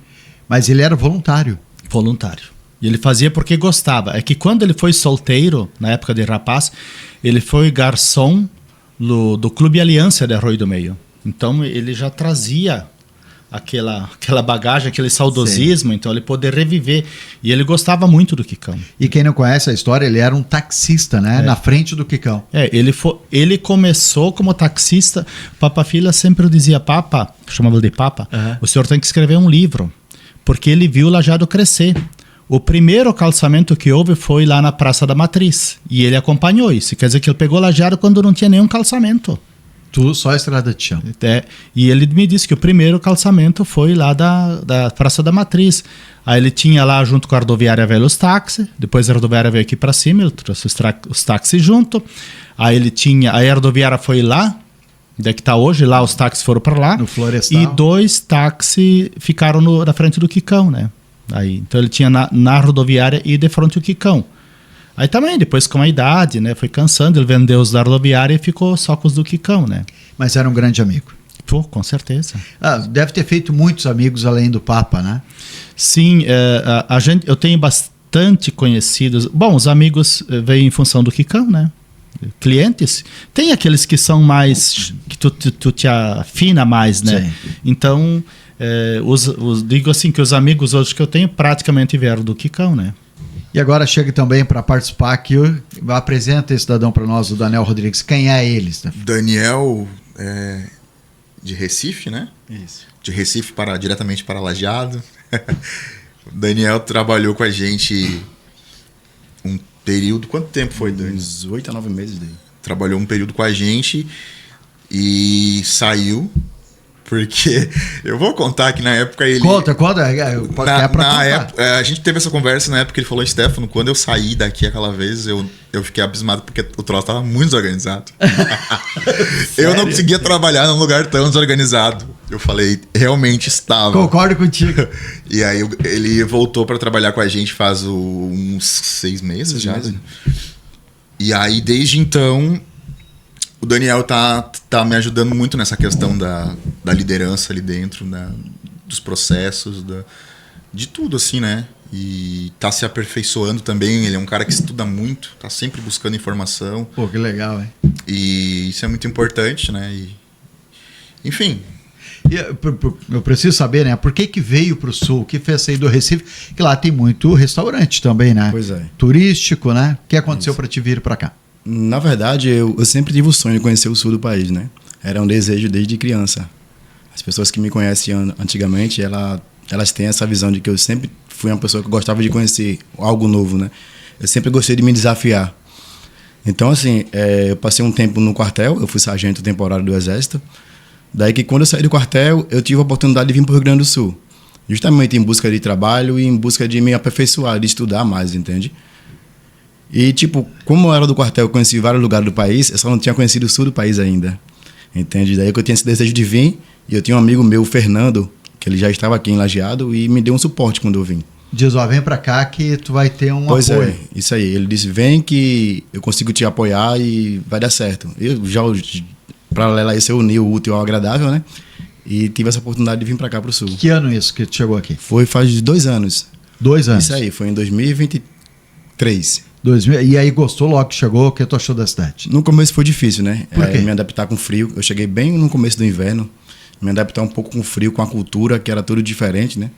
mas ele era voluntário. Voluntário. E ele fazia porque gostava. É que quando ele foi solteiro, na época de rapaz, ele foi garçom do Clube Aliança de Arroio do Meio. Então ele já trazia aquela bagagem, aquele saudosismo, então ele poder reviver. E ele gostava muito do Quicão. E quem não conhece a história, ele era um taxista, né? Na frente do Quicão. Ele começou como taxista. Papa Fila sempre dizia, Papa, chamava ele de Papa, o senhor tem que escrever um livro, porque ele viu o Lajeado crescer. O primeiro calçamento que houve foi lá na Praça da Matriz. E ele acompanhou isso. Quer dizer que ele pegou Lajeado quando não tinha nenhum calçamento. Só a estrada de chão. E ele me disse que o primeiro calçamento foi lá da Praça da Matriz. Aí ele tinha lá, junto com a rodoviária velha, os táxis. Depois a rodoviária veio aqui para cima, ele trouxe os táxis junto. Aí a rodoviária foi lá, onde é que está hoje, lá os táxis foram para lá. No Florestal. E 2 táxis ficaram na frente do Quicão, né? Aí, então ele tinha na rodoviária e de frente o Quicão. Aí também, depois com a idade, né, foi cansando, ele vendeu os da rodoviária e ficou só com os do Quicão, né? Mas era um grande amigo. Pô, com certeza. Deve ter feito muitos amigos além do Papa, né? Sim, eu tenho bastante conhecidos. Bom, os amigos veem em função do Quicão, né? Clientes. Tem aqueles que são mais... que tu te afina mais, né? Sim. Então... digo assim que os amigos hoje que eu tenho praticamente vieram do Quicão, né? E agora chega também para participar aqui, apresenta esse cidadão para nós, o Daniel Rodrigues. Quem é ele? Daniel de Recife, né? Isso. De Recife diretamente para Lajeado. O Daniel trabalhou com a gente um período... Quanto tempo foi, Dani? Uns 8 a 9 meses daí. Trabalhou um período com a gente e saiu... Porque eu vou contar que na época ele... Conta. Na época, a gente teve essa conversa na época que ele falou, Stefano, quando eu saí daqui aquela vez, eu fiquei abismado porque o troço estava muito desorganizado. Eu não conseguia trabalhar num lugar tão desorganizado. Eu falei, realmente estava. Concordo contigo. E aí ele voltou para trabalhar com a gente faz uns 6 meses já. E aí, desde então... O Daniel tá me ajudando muito nessa questão da liderança ali dentro, dos processos, de tudo, assim, né? E tá se aperfeiçoando também. Ele é um cara que estuda muito, tá sempre buscando informação. Pô, que legal, hein? E isso é muito importante, né? Enfim. Eu preciso saber, né? Por que veio pro Sul? O que fez sair do Recife? Que lá tem muito restaurante também, né? Pois é. Turístico, né? O que aconteceu para te vir para cá? Na verdade, eu sempre tive o sonho de conhecer o sul do país, né? Era um desejo desde criança. As pessoas que me conhecem antigamente, elas têm essa visão de que eu sempre fui uma pessoa que gostava de conhecer algo novo, né? Eu sempre gostei de me desafiar. Então, assim, eu passei um tempo no quartel, eu fui sargento temporário do Exército. Daí que quando eu saí do quartel, eu tive a oportunidade de vir para o Rio Grande do Sul. Justamente em busca de trabalho e em busca de me aperfeiçoar, de estudar mais, entende? E, tipo, como eu era do quartel, eu conheci vários lugares do país, eu só não tinha conhecido o sul do país ainda, entende? Daí que eu tinha esse desejo de vir, e eu tinha um amigo meu, o Fernando, que ele já estava aqui em Lajeado, e me deu um suporte quando eu vim. Diz, vem pra cá que tu vai ter um pois apoio. Pois é, isso aí. Ele disse, vem que eu consigo te apoiar e vai dar certo. Eu já, paralelo a isso, eu uni o útil ao agradável, né? e tive essa oportunidade de vir para cá para o Sul. Que ano isso que tu chegou aqui? Foi faz 2 anos. 2 anos. Isso aí, foi em 2023. 2000, e aí gostou logo que chegou? O que tu achou da cidade? No começo foi difícil, né? Por quê? Me adaptar com frio. Eu cheguei bem no começo do inverno, me adaptar um pouco com o frio, com a cultura, que era tudo diferente, né?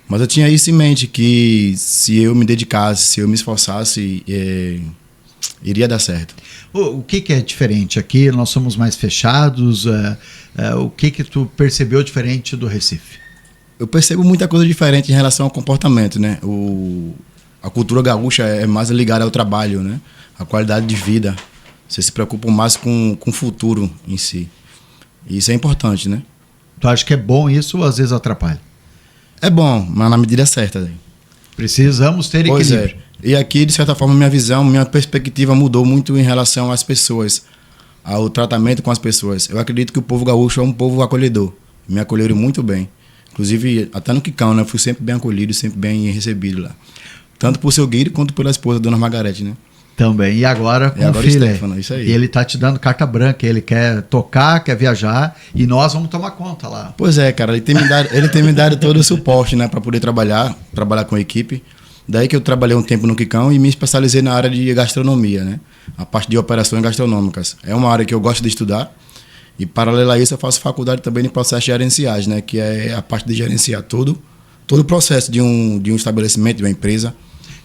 Mas eu tinha isso em mente, que se eu me dedicasse, se eu me esforçasse, iria dar certo. O que é diferente aqui? Nós somos mais fechados? O que tu percebeu diferente do Recife? Eu percebo muita coisa diferente em relação ao comportamento, né? A cultura gaúcha é mais ligada ao trabalho, né? A qualidade de vida. Você se preocupa mais com o futuro em si. E isso é importante, né? Tu acha que é bom isso ou às vezes atrapalha? É bom, mas na medida certa. Né? Precisamos ter Pois equilíbrio. E aqui, de certa forma, minha visão, minha perspectiva mudou muito em relação às pessoas, ao tratamento com as pessoas. Eu acredito que o povo gaúcho é um povo acolhedor. Me acolheram muito bem. Inclusive, até no Quicão, né? Eu fui sempre bem acolhido, sempre bem recebido lá. Tanto por seu guia quanto pela esposa, Dona Margarete, né? Também. E agora com agora o filho. Stefano, isso aí. E ele tá te dando carta branca. Ele quer tocar, quer viajar e nós vamos tomar conta lá. Pois é, cara. Ele tem me dado todo o suporte, né? Para poder trabalhar com a equipe. Daí que eu trabalhei um tempo no Quicão e me especializei na área de gastronomia, né? A parte de operações gastronômicas. É uma área que eu gosto de estudar. E, paralelo a isso, eu faço faculdade também de processos gerenciais, né? Que é a parte de gerenciar todo o processo de um estabelecimento, de uma empresa.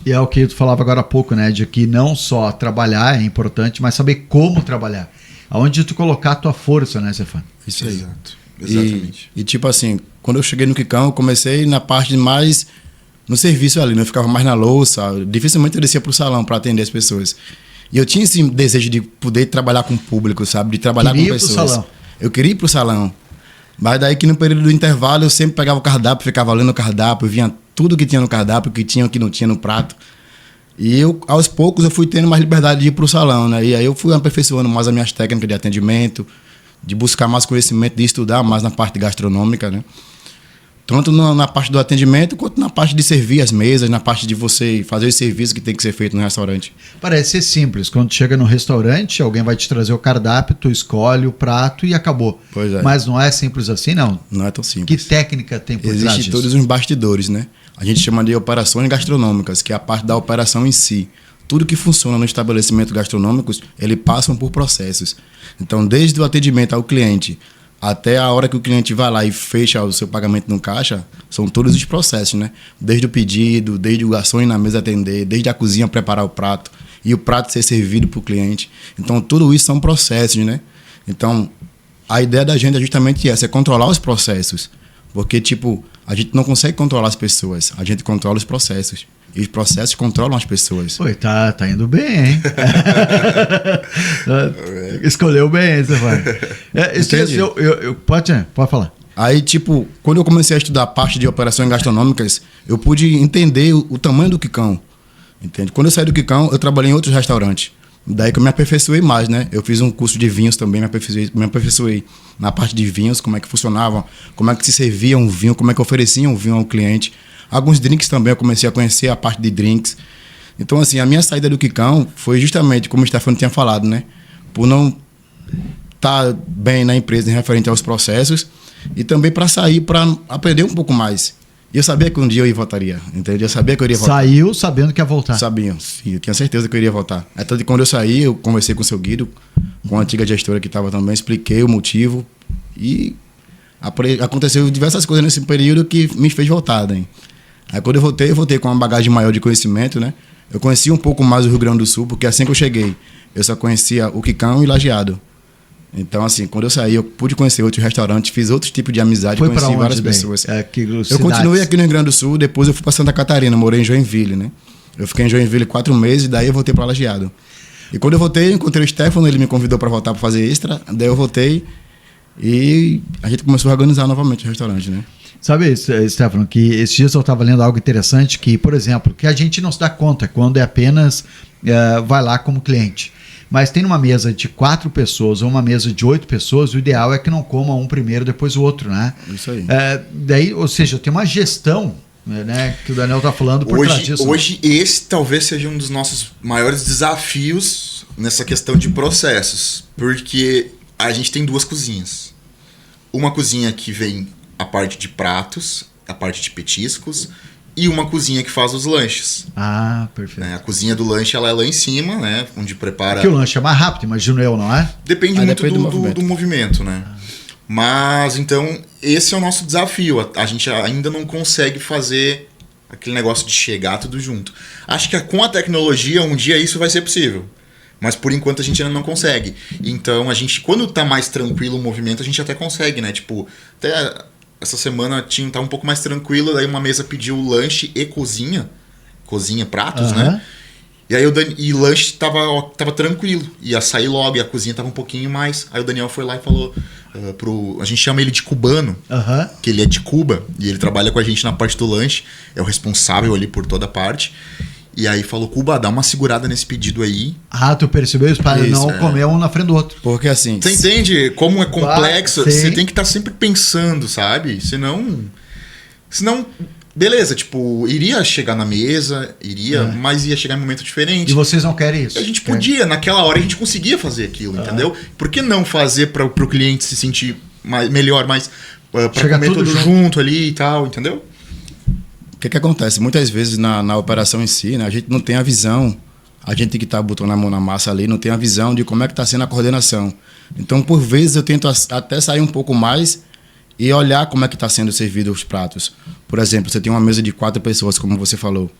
E é o que tu falava agora há pouco, né? De que não só trabalhar é importante, mas saber como trabalhar. Aonde tu colocar a tua força, né, Stefano? Isso aí. Exato. Exatamente. E tipo assim, quando eu cheguei no Quicão, eu comecei na parte mais no serviço ali, né? Eu ficava mais na louça. Dificilmente eu descia pro salão para atender as pessoas. E eu tinha esse desejo de poder trabalhar com o público, sabe? De trabalhar com pessoas. Pro salão. Eu queria ir pro salão. Mas daí que no período do intervalo eu sempre pegava o cardápio, ficava lendo o cardápio, vinha tudo que tinha no cardápio, o que tinha, o que não tinha no prato. E eu, aos poucos, eu fui tendo mais liberdade de ir pro salão, né? E aí eu fui aperfeiçoando mais as minhas técnicas de atendimento, de buscar mais conhecimento, de estudar mais na parte gastronômica, né? Tanto na parte do atendimento, quanto na parte de servir as mesas, na parte de você fazer os serviços que tem que ser feito no restaurante. Parece ser simples. Quando chega no restaurante, alguém vai te trazer o cardápio, tu escolhe o prato e acabou. Pois é. Mas não é simples assim, não. Não é tão simples. Que técnica tem por trás disso? Existem todos os bastidores, né? A gente chama de operações gastronômicas, que é a parte da operação em si. Tudo que funciona no estabelecimento gastronômico, ele passa por processos. Então, desde o atendimento ao cliente até a hora que o cliente vai lá e fecha o seu pagamento no caixa, são todos os processos, né? Desde o pedido, desde o garçom ir na mesa atender, desde a cozinha preparar o prato e o prato ser servido para o cliente. Então, tudo isso são processos, né? Então, a ideia da gente é justamente essa, é controlar os processos. Porque, tipo, a gente não consegue controlar as pessoas, a gente controla os processos. E os processos controlam as pessoas. Oi, tá indo bem, hein? Escolheu bem, Stefano. Pode falar. Aí, tipo, quando eu comecei a estudar a parte de operações gastronômicas, eu pude entender o tamanho do Quicão. Entende? Quando eu saí do Quicão, eu trabalhei em outros restaurantes. Daí que eu me aperfeiçoei mais, né? Eu fiz um curso de vinhos também, me aperfeiçoei na parte de vinhos, como é que funcionava, como é que se servia um vinho, como é que oferecia um vinho ao cliente. Alguns drinks também, eu comecei a conhecer a parte de drinks. Então, assim, a minha saída do Quicão foi justamente, como o Stefano tinha falado, né? Por não estar bem na empresa em referente aos processos e também para sair, para aprender um pouco mais. E eu sabia que um dia eu voltaria, entendeu? Eu sabia que eu iria voltar. Saiu sabendo que ia voltar. Sabia, sim, eu tinha certeza que eu iria voltar. Até quando eu saí, eu conversei com o seu Guido, com a antiga gestora que estava também, expliquei o motivo e aconteceu diversas coisas nesse período que me fez voltar, né? Aí quando eu voltei com uma bagagem maior de conhecimento, né? Eu conheci um pouco mais o Rio Grande do Sul, porque assim que eu cheguei, eu só conhecia o Quicão e Lajeado. Então, assim, quando eu saí, eu pude conhecer outros restaurantes, fiz outros tipos de amizade, conheci várias pessoas. Eu continuei aqui no Rio Grande do Sul, depois eu fui para Santa Catarina, morei em Joinville, né? Eu fiquei em Joinville 4 meses, daí eu voltei para Lajeado. E quando eu voltei, eu encontrei o Stefano, ele me convidou para voltar para fazer extra, daí eu voltei e a gente começou a organizar novamente o restaurante, né? Sabe, Stefano, que esses dias eu estava lendo algo interessante que, por exemplo, que a gente não se dá conta quando é apenas vai lá como cliente. Mas tem uma mesa de 4 pessoas ou uma mesa de 8 pessoas, o ideal é que não coma um primeiro, depois o outro, né? Isso aí. Daí, ou seja, tem uma gestão, né, que o Daniel está falando por trás disso. Hoje esse talvez seja um dos nossos maiores desafios nessa questão de processos, porque a gente tem 2 cozinhas. uma cozinha que vem a parte de pratos, a parte de petiscos, e uma cozinha que faz os lanches. Ah, perfeito. Né? A cozinha do lanche ela é lá em cima, né? Onde prepara... Porque o lanche é mais rápido, imagino eu, não é? Depende muito depende do movimento, né? Mas, então, esse é o nosso desafio. A gente ainda não consegue fazer aquele negócio de chegar tudo junto. Acho que com a tecnologia, um dia isso vai ser possível. Mas, por enquanto, a gente ainda não consegue. Então, a gente, quando tá mais tranquilo o movimento, a gente até consegue, né? Tipo, até essa semana tá um pouco mais tranquilo, daí uma mesa pediu lanche e cozinha, pratos, né? E aí o lanche tava tranquilo, ia sair logo, e a cozinha tava um pouquinho mais. Aí o Daniel foi lá e falou a gente chama ele de cubano, que ele é de Cuba, e ele trabalha com a gente na parte do lanche, é o responsável ali por toda a parte. E aí falou, Cuba, dá uma segurada nesse pedido aí. Ah, tu percebeu isso? Para não comer um na frente do outro. Porque assim... Você entende como é complexo? Claro, você tem que estar sempre pensando, sabe? Senão, beleza, tipo, iria chegar na mesa, mas ia chegar em um momento diferente. E vocês não querem isso? A gente podia, naquela hora a gente conseguia fazer aquilo, entendeu? Por que não fazer para o cliente se sentir melhor, mais para comer tudo junto ali e tal, entendeu? O que acontece? Muitas vezes na operação em si, né, a gente não tem a visão, a gente que está botando a mão na massa ali, não tem a visão de como é que está sendo a coordenação. Então, por vezes, eu tento até sair um pouco mais e olhar como é que está sendo servido os pratos. Por exemplo, você tem uma mesa de 4 pessoas, como você falou,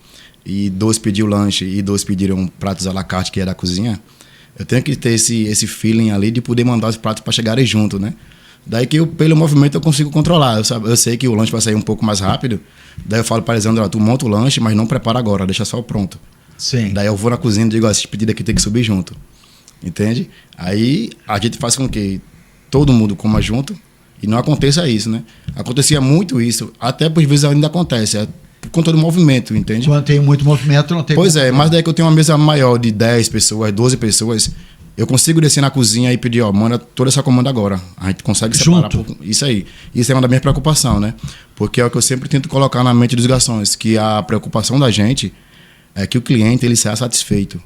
e 2 pediram lanche e 2 pediram pratos à la carte, que é da cozinha. Eu tenho que ter esse feeling ali de poder mandar os pratos para chegarem junto, né? Daí que pelo movimento eu consigo controlar. Eu sei que o lanche vai sair um pouco mais rápido. Daí eu falo para Elisandro, tu monta o lanche, mas não prepara agora, deixa só pronto. Sim. Daí eu vou na cozinha e digo, esse pedido aqui tem que subir junto. Entende? Aí a gente faz com que todo mundo coma junto e não aconteça isso, né? Acontecia muito isso, até por vezes ainda acontece, por conta do movimento, entende? Quando tem muito movimento, não tem... Pois é, mas daí que eu tenho uma mesa maior de 10 pessoas, 12 pessoas... Eu consigo descer na cozinha e pedir, manda toda essa comanda agora. A gente consegue separar. Isso aí. Isso é uma da minha preocupação, né? Porque é o que eu sempre tento colocar na mente dos garçons, que a preocupação da gente é que o cliente ele seja satisfeito.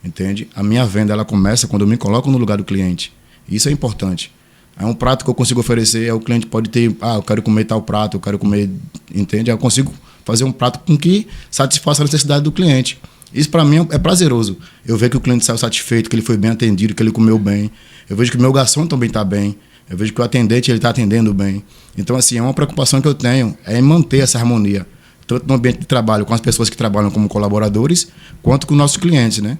Entende? A minha venda ela começa quando eu me coloco no lugar do cliente. Isso é importante. É um prato que eu consigo oferecer, o cliente pode ter, eu quero comer tal prato, eu quero comer, entende? Eu consigo fazer um prato com que satisfaça a necessidade do cliente. Isso para mim é prazeroso. Eu vejo que o cliente saiu satisfeito, que ele foi bem atendido, que ele comeu bem. Eu vejo que o meu garçom também está bem. Eu vejo que o atendente ele está atendendo bem. Então, assim, é uma preocupação que eu tenho, é em manter essa harmonia. Tanto no ambiente de trabalho, com as pessoas que trabalham como colaboradores, quanto com nossos clientes, né?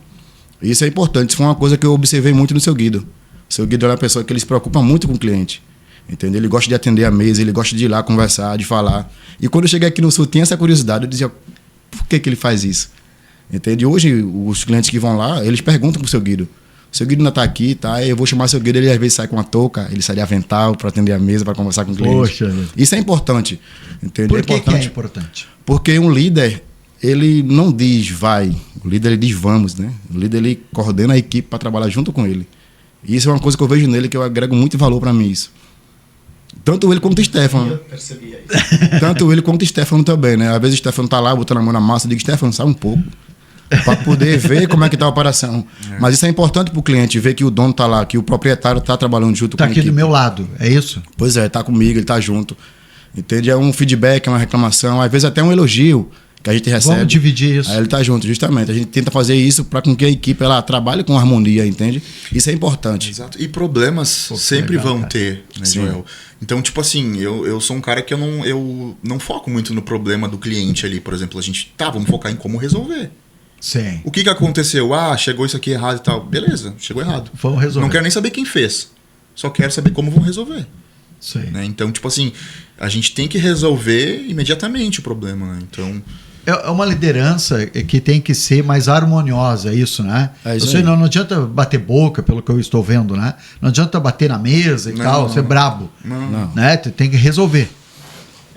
Isso é importante. Isso foi uma coisa que eu observei muito no seu Guido. O seu Guido é uma pessoa que ele se preocupa muito com o cliente. Entendeu? Ele gosta de atender a mesa, ele gosta de ir lá conversar, de falar. E quando eu cheguei aqui no Sul, tinha essa curiosidade. Eu dizia, por que ele faz isso? Entende? Hoje, os clientes que vão lá, eles perguntam pro seu Guido. O seu Guido ainda está aqui, tá? Eu vou chamar o seu Guido, ele às vezes sai com uma touca, ele sai de avental para atender a mesa, para conversar com o cliente. Poxa. Isso é importante. Entende? Por que é importante? Porque um líder, ele não diz vai, o líder ele diz vamos, né? O líder ele coordena a equipe para trabalhar junto com ele. E isso é uma coisa que eu vejo nele, que eu agrego muito valor para mim isso. Tanto ele quanto o Stefano. Eu percebia isso. Tanto ele quanto o Stefano também, né? Às vezes o Stefano tá lá botando a mão na massa, eu digo, Stefano, sai um pouco. Para poder ver como é que tá a operação. Mas isso é importante para o cliente, ver que o dono tá lá, que o proprietário tá trabalhando junto com a equipe. Tá aqui do meu lado, é isso? Pois é, tá comigo, ele tá junto. Entende? É um feedback, é uma reclamação, às vezes até um elogio que a gente recebe. Vamos dividir isso. Aí ele tá junto, justamente. A gente tenta fazer isso para que a equipe ela trabalhe com harmonia, entende? Isso é importante. Exato. E problemas sempre legal, vão cara. ter, né, Joel? Então, tipo assim, eu sou um cara que eu não foco muito no problema do cliente ali, por exemplo. A gente, vamos focar em como resolver. Sim. O que aconteceu? Chegou isso aqui errado e tal. Beleza, chegou errado. Vamos resolver. Não quero nem saber quem fez. Só quero saber como vão resolver. Sim. Né? Então, tipo assim, a gente tem que resolver imediatamente o problema. Né? Então... É uma liderança que tem que ser mais harmoniosa, isso, né? É isso Você aí. não adianta bater boca, pelo que eu estou vendo, né? Não adianta bater na mesa e tal, ser brabo. Não. Né? Tu tem que resolver.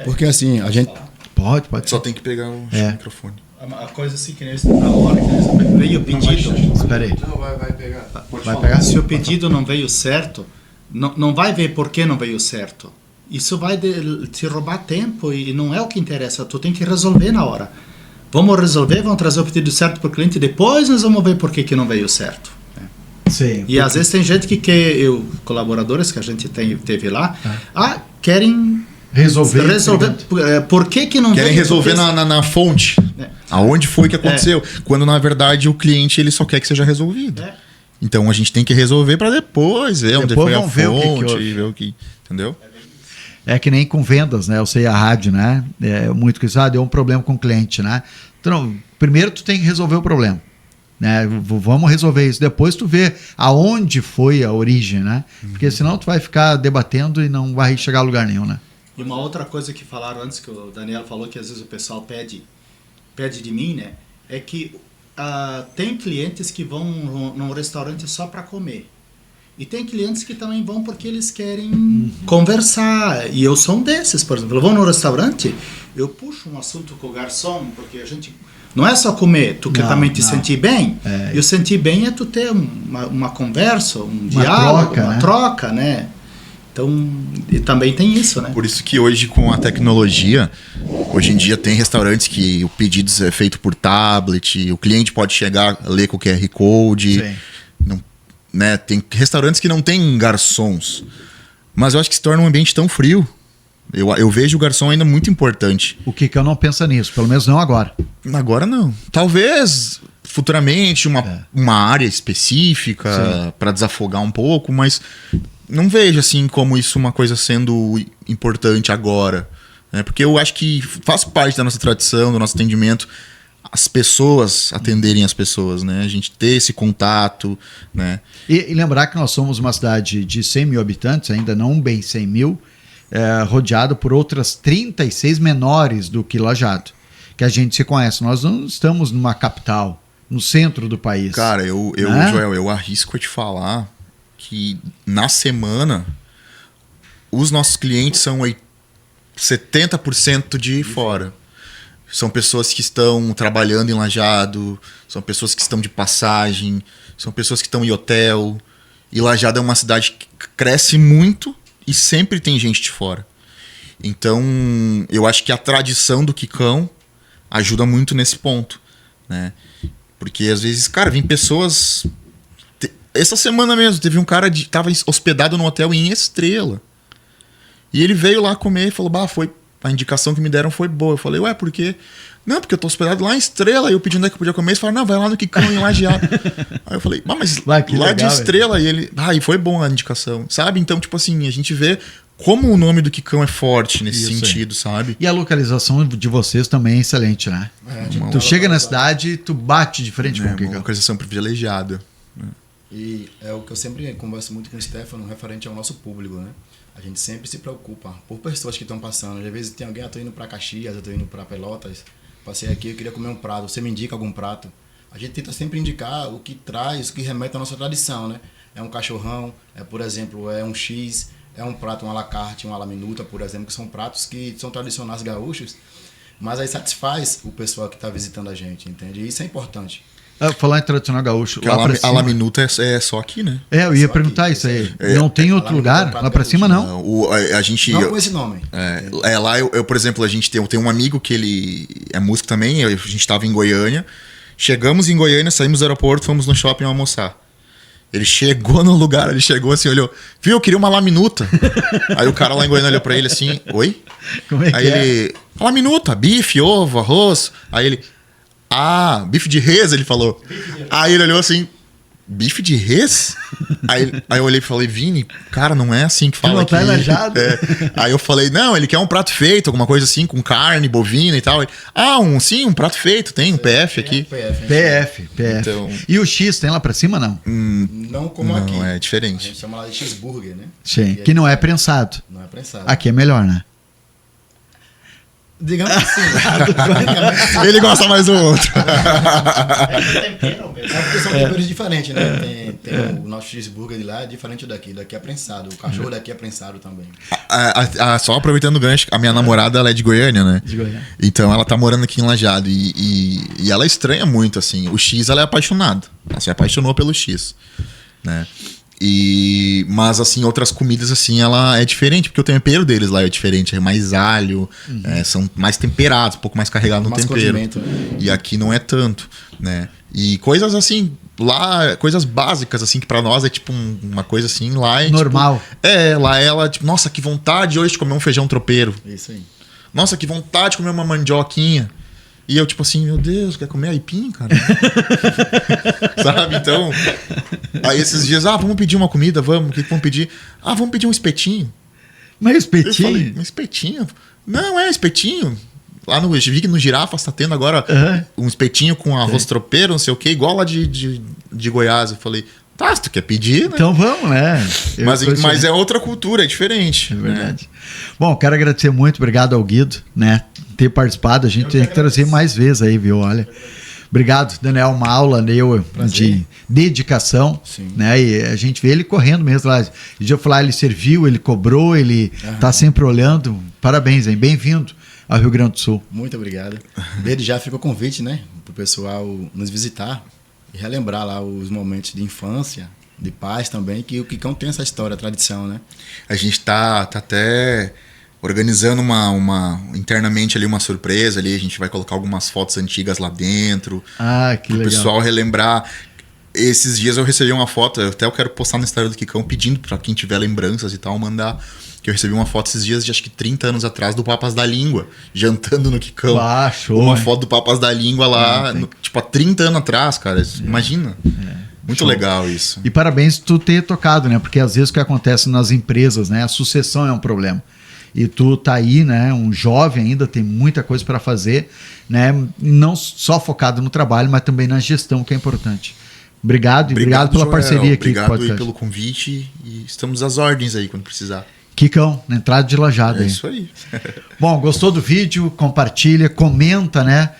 Porque assim, a gente... Pode Só ser. tem que pegar o microfone. A coisa assim que na hora que veio o pedido, Espera aí. Não, vai pegar. Vai pegar? se o pedido não veio certo, não vai ver por que não veio certo. Isso vai te roubar tempo e não é o que interessa. Tu tem que resolver na hora. Vamos resolver, vamos trazer o pedido certo para o cliente, depois nós vamos ver por que não veio certo. Sim. E às vezes tem gente que quer, colaboradores que a gente teve lá, querem Resolver. Por que não Querem vem? resolver Porque- na fonte. É. Aonde foi que aconteceu. Quando, na verdade, o cliente ele só quer que seja resolvido. É. Então, a gente tem que resolver para depois ver onde Depois foi a vamos ver o que fonte. houve. Ver o que, entendeu? É que nem com vendas, né? Eu sei a rádio, né? É muito que deu um problema com o cliente, né? Então, primeiro tu tem que resolver o problema, né? Vamos resolver isso. Depois tu vê aonde foi a origem, né? Porque senão tu vai ficar debatendo e não vai chegar a lugar nenhum, né? E uma outra coisa que falaram antes, que o Daniel falou, que às vezes o pessoal pede de mim, né? É que tem clientes que vão num restaurante só para comer. E tem clientes que também vão porque eles querem conversar. E eu sou um desses, por exemplo. Eu vou no restaurante, eu puxo um assunto com o garçom, porque a gente... Não é só comer, tu quer também te sentir bem. E o sentir bem é tu ter uma conversa, um diálogo, uma troca, né? Então, e também tem isso, né? Por isso que hoje, com a tecnologia, hoje em dia tem restaurantes que o pedido é feito por tablet, o cliente pode chegar, ler com o QR Code. Sim. Não, né? Tem restaurantes que não tem garçons. Mas eu acho que se torna um ambiente tão frio. Eu vejo o garçom ainda muito importante. O que eu não penso nisso, pelo menos não agora. Agora não. Talvez futuramente uma área específica para desafogar um pouco, mas não vejo assim como isso uma coisa sendo importante agora, né? Porque eu acho que faz parte da nossa tradição, do nosso atendimento, as pessoas atenderem as pessoas, né? A gente ter esse contato, né? E lembrar que nós somos uma cidade de 100 mil habitantes, ainda não bem 100 mil, rodeado por outras 36 menores do que Lajeado, que a gente se conhece. Nós não estamos numa capital, no centro do país. Cara, né? Joel, eu arrisco a te falar que na semana os nossos clientes são 70% de fora. São pessoas que estão trabalhando em Lajeado, são pessoas que estão de passagem, são pessoas que estão em hotel. E Lajeado é uma cidade que cresce muito e sempre tem gente de fora. Então, eu acho que a tradição do Quicão ajuda muito nesse ponto, né? Porque às vezes, cara, vem pessoas... Essa semana mesmo, teve um cara que tava hospedado num hotel em Estrela. E ele veio lá comer e falou, a indicação que me deram foi boa. Eu falei, ué, por quê? Não, porque eu tô hospedado lá em Estrela. E eu pedi onde é que eu podia comer. Eles falaram, não, vai lá no Quicão em Lajeado. Aí eu falei, mas lá legal, de Estrela. E ele, e foi bom a indicação, sabe? Então, tipo assim, a gente vê como o nome do Quicão é forte nesse sentido, sabe? E a localização de vocês também é excelente, né? Tu chega na cidade e tu bate de frente com o Uma Quicão. localização privilegiada. E é o que eu sempre converso muito com o Stefano referente ao nosso público, né? A gente sempre se preocupa por pessoas que estão passando. Às vezes tem alguém, eu tô indo para Caxias, eu tô indo para Pelotas, passei aqui, eu queria comer um prato, você me indica algum prato? A gente tenta sempre indicar o que traz, o que remete à nossa tradição, né? É um cachorrão, por exemplo, é um X, é um prato, um à la carte, um à la minuta, por exemplo, que são pratos que são tradicionais gaúchos, mas aí satisfaz o pessoal que está visitando a gente, entende? E isso é importante. Falar em tradicional gaúcho, Porque lá pra a cima... la minuta é só aqui, né? eu ia Só perguntar aqui, isso aí. é, Não tem outro lá lugar? no Lá pra cima, não? A gente... Não com esse nome. Lá eu, por exemplo, a gente tem um amigo que ele é músico também, a gente estava em Goiânia, chegamos em Goiânia, saímos do aeroporto, fomos no shopping almoçar. Ele chegou no lugar, ele chegou assim, olhou, viu, eu queria uma laminuta. Aí o cara lá em Goiânia olhou pra ele assim, oi? Como é que Aí ele, laminuta, bife, ovo, arroz. Aí ele, bife de res, ele falou. Aí ele olhou assim, bife de res? Aí eu olhei e falei, Vini, cara, não é assim que fala não aqui. tá Lajeado? Aí eu falei, não, ele quer um prato feito, alguma coisa assim, com carne, bovina e tal. Ele, um prato feito, tem um PF aqui. PF. Então- E o X tem lá pra cima, não? Não como aqui. Não, é A diferente. gente chama lá de cheeseburger, né? Sim, E que não é prensado. Não é prensado. Aqui é melhor, né? Digamos assim. Né? Ele gosta mais do outro. É porque são temperos diferentes, né? Tem o nosso cheeseburger de lá é diferente daqui. Daqui é prensado. O cachorro daqui é prensado também. Só aproveitando o gancho, a minha namorada ela é de Goiânia, né? De Goiânia. Então ela tá morando aqui em Lajeado e ela estranha muito, assim. O X ela é apaixonada. Ela se apaixonou pelo X, né? Mas assim, outras comidas assim, ela é diferente, porque o tempero deles lá é diferente, é mais alho, são mais temperados, um pouco mais carregados no Mais tempero. condimento, né? E aqui não é tanto, né? E coisas assim, lá, coisas básicas, assim, que pra nós é tipo uma coisa assim, lá é Normal. Tipo, lá ela, tipo, nossa, que vontade hoje de comer um feijão tropeiro. Isso aí. Nossa, que vontade de comer uma mandioquinha. E eu, tipo assim, meu Deus, quer comer aipim, cara? Sabe? Então, aí esses dias, vamos pedir uma comida, vamos, o que vamos pedir? Vamos pedir um espetinho. Mas Eu espetinho? falei, um espetinho? Não, espetinho. Lá no Girafas tá tendo agora um espetinho com arroz tropeiro, não sei o que, igual lá de Goiás. Eu falei, tá, se tu quer pedir, né? Então vamos, né? Mas é outra cultura, é diferente. É verdade. Bom, quero agradecer muito, obrigado ao Guido, né? Ter participado, a gente tem que trazer mais vezes aí, viu? Olha. Obrigado, Daniel, uma aula de dedicação, Sim. né? E a gente vê ele correndo mesmo lá. E eu falar, ele serviu, ele cobrou, ele tá sempre olhando. Parabéns, hein? Bem-vindo ao Rio Grande do Sul. Muito obrigado. Desde já fica o convite, né, pro pessoal nos visitar e relembrar lá os momentos de infância, de paz também, que o Kikão tem essa história, a tradição, né? A gente tá até organizando internamente ali uma surpresa ali, a gente vai colocar algumas fotos antigas lá dentro. Que pro legal. pessoal relembrar. Esses dias eu recebi uma foto, eu quero postar no Instagram do Kikão pedindo pra quem tiver lembranças e tal, mandar. Que eu recebi uma foto esses dias de acho que 30 anos atrás do Papas da Língua, jantando no Kikão. Show, uma hein? foto do Papas da Língua lá, tipo há 30 anos atrás, cara. Imagina. Muito Show. legal isso. E parabéns tu ter tocado, né? Porque às vezes o que acontece nas empresas, né? A sucessão é um problema. E tu tá aí, né? Um jovem ainda, tem muita coisa para fazer, né? Não só focado no trabalho, mas também na gestão, que é importante. Obrigado pela Joel. parceria aqui com o Obrigado aí podcast. pelo convite e estamos às ordens aí quando precisar. Kikão, na entrada de Lajado. É aí. isso aí. Bom, gostou do vídeo? Compartilha, comenta, né?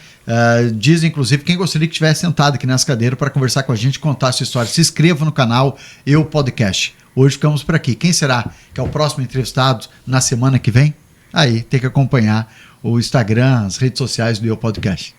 Diz, inclusive, quem gostaria que estivesse sentado aqui nessa cadeira para conversar com a gente, contar a sua história. Se inscreva no canal Eu Podcast. Hoje ficamos por aqui. Quem será que é o próximo entrevistado na semana que vem? Aí, tem que acompanhar o Instagram, as redes sociais do Eu Podcast.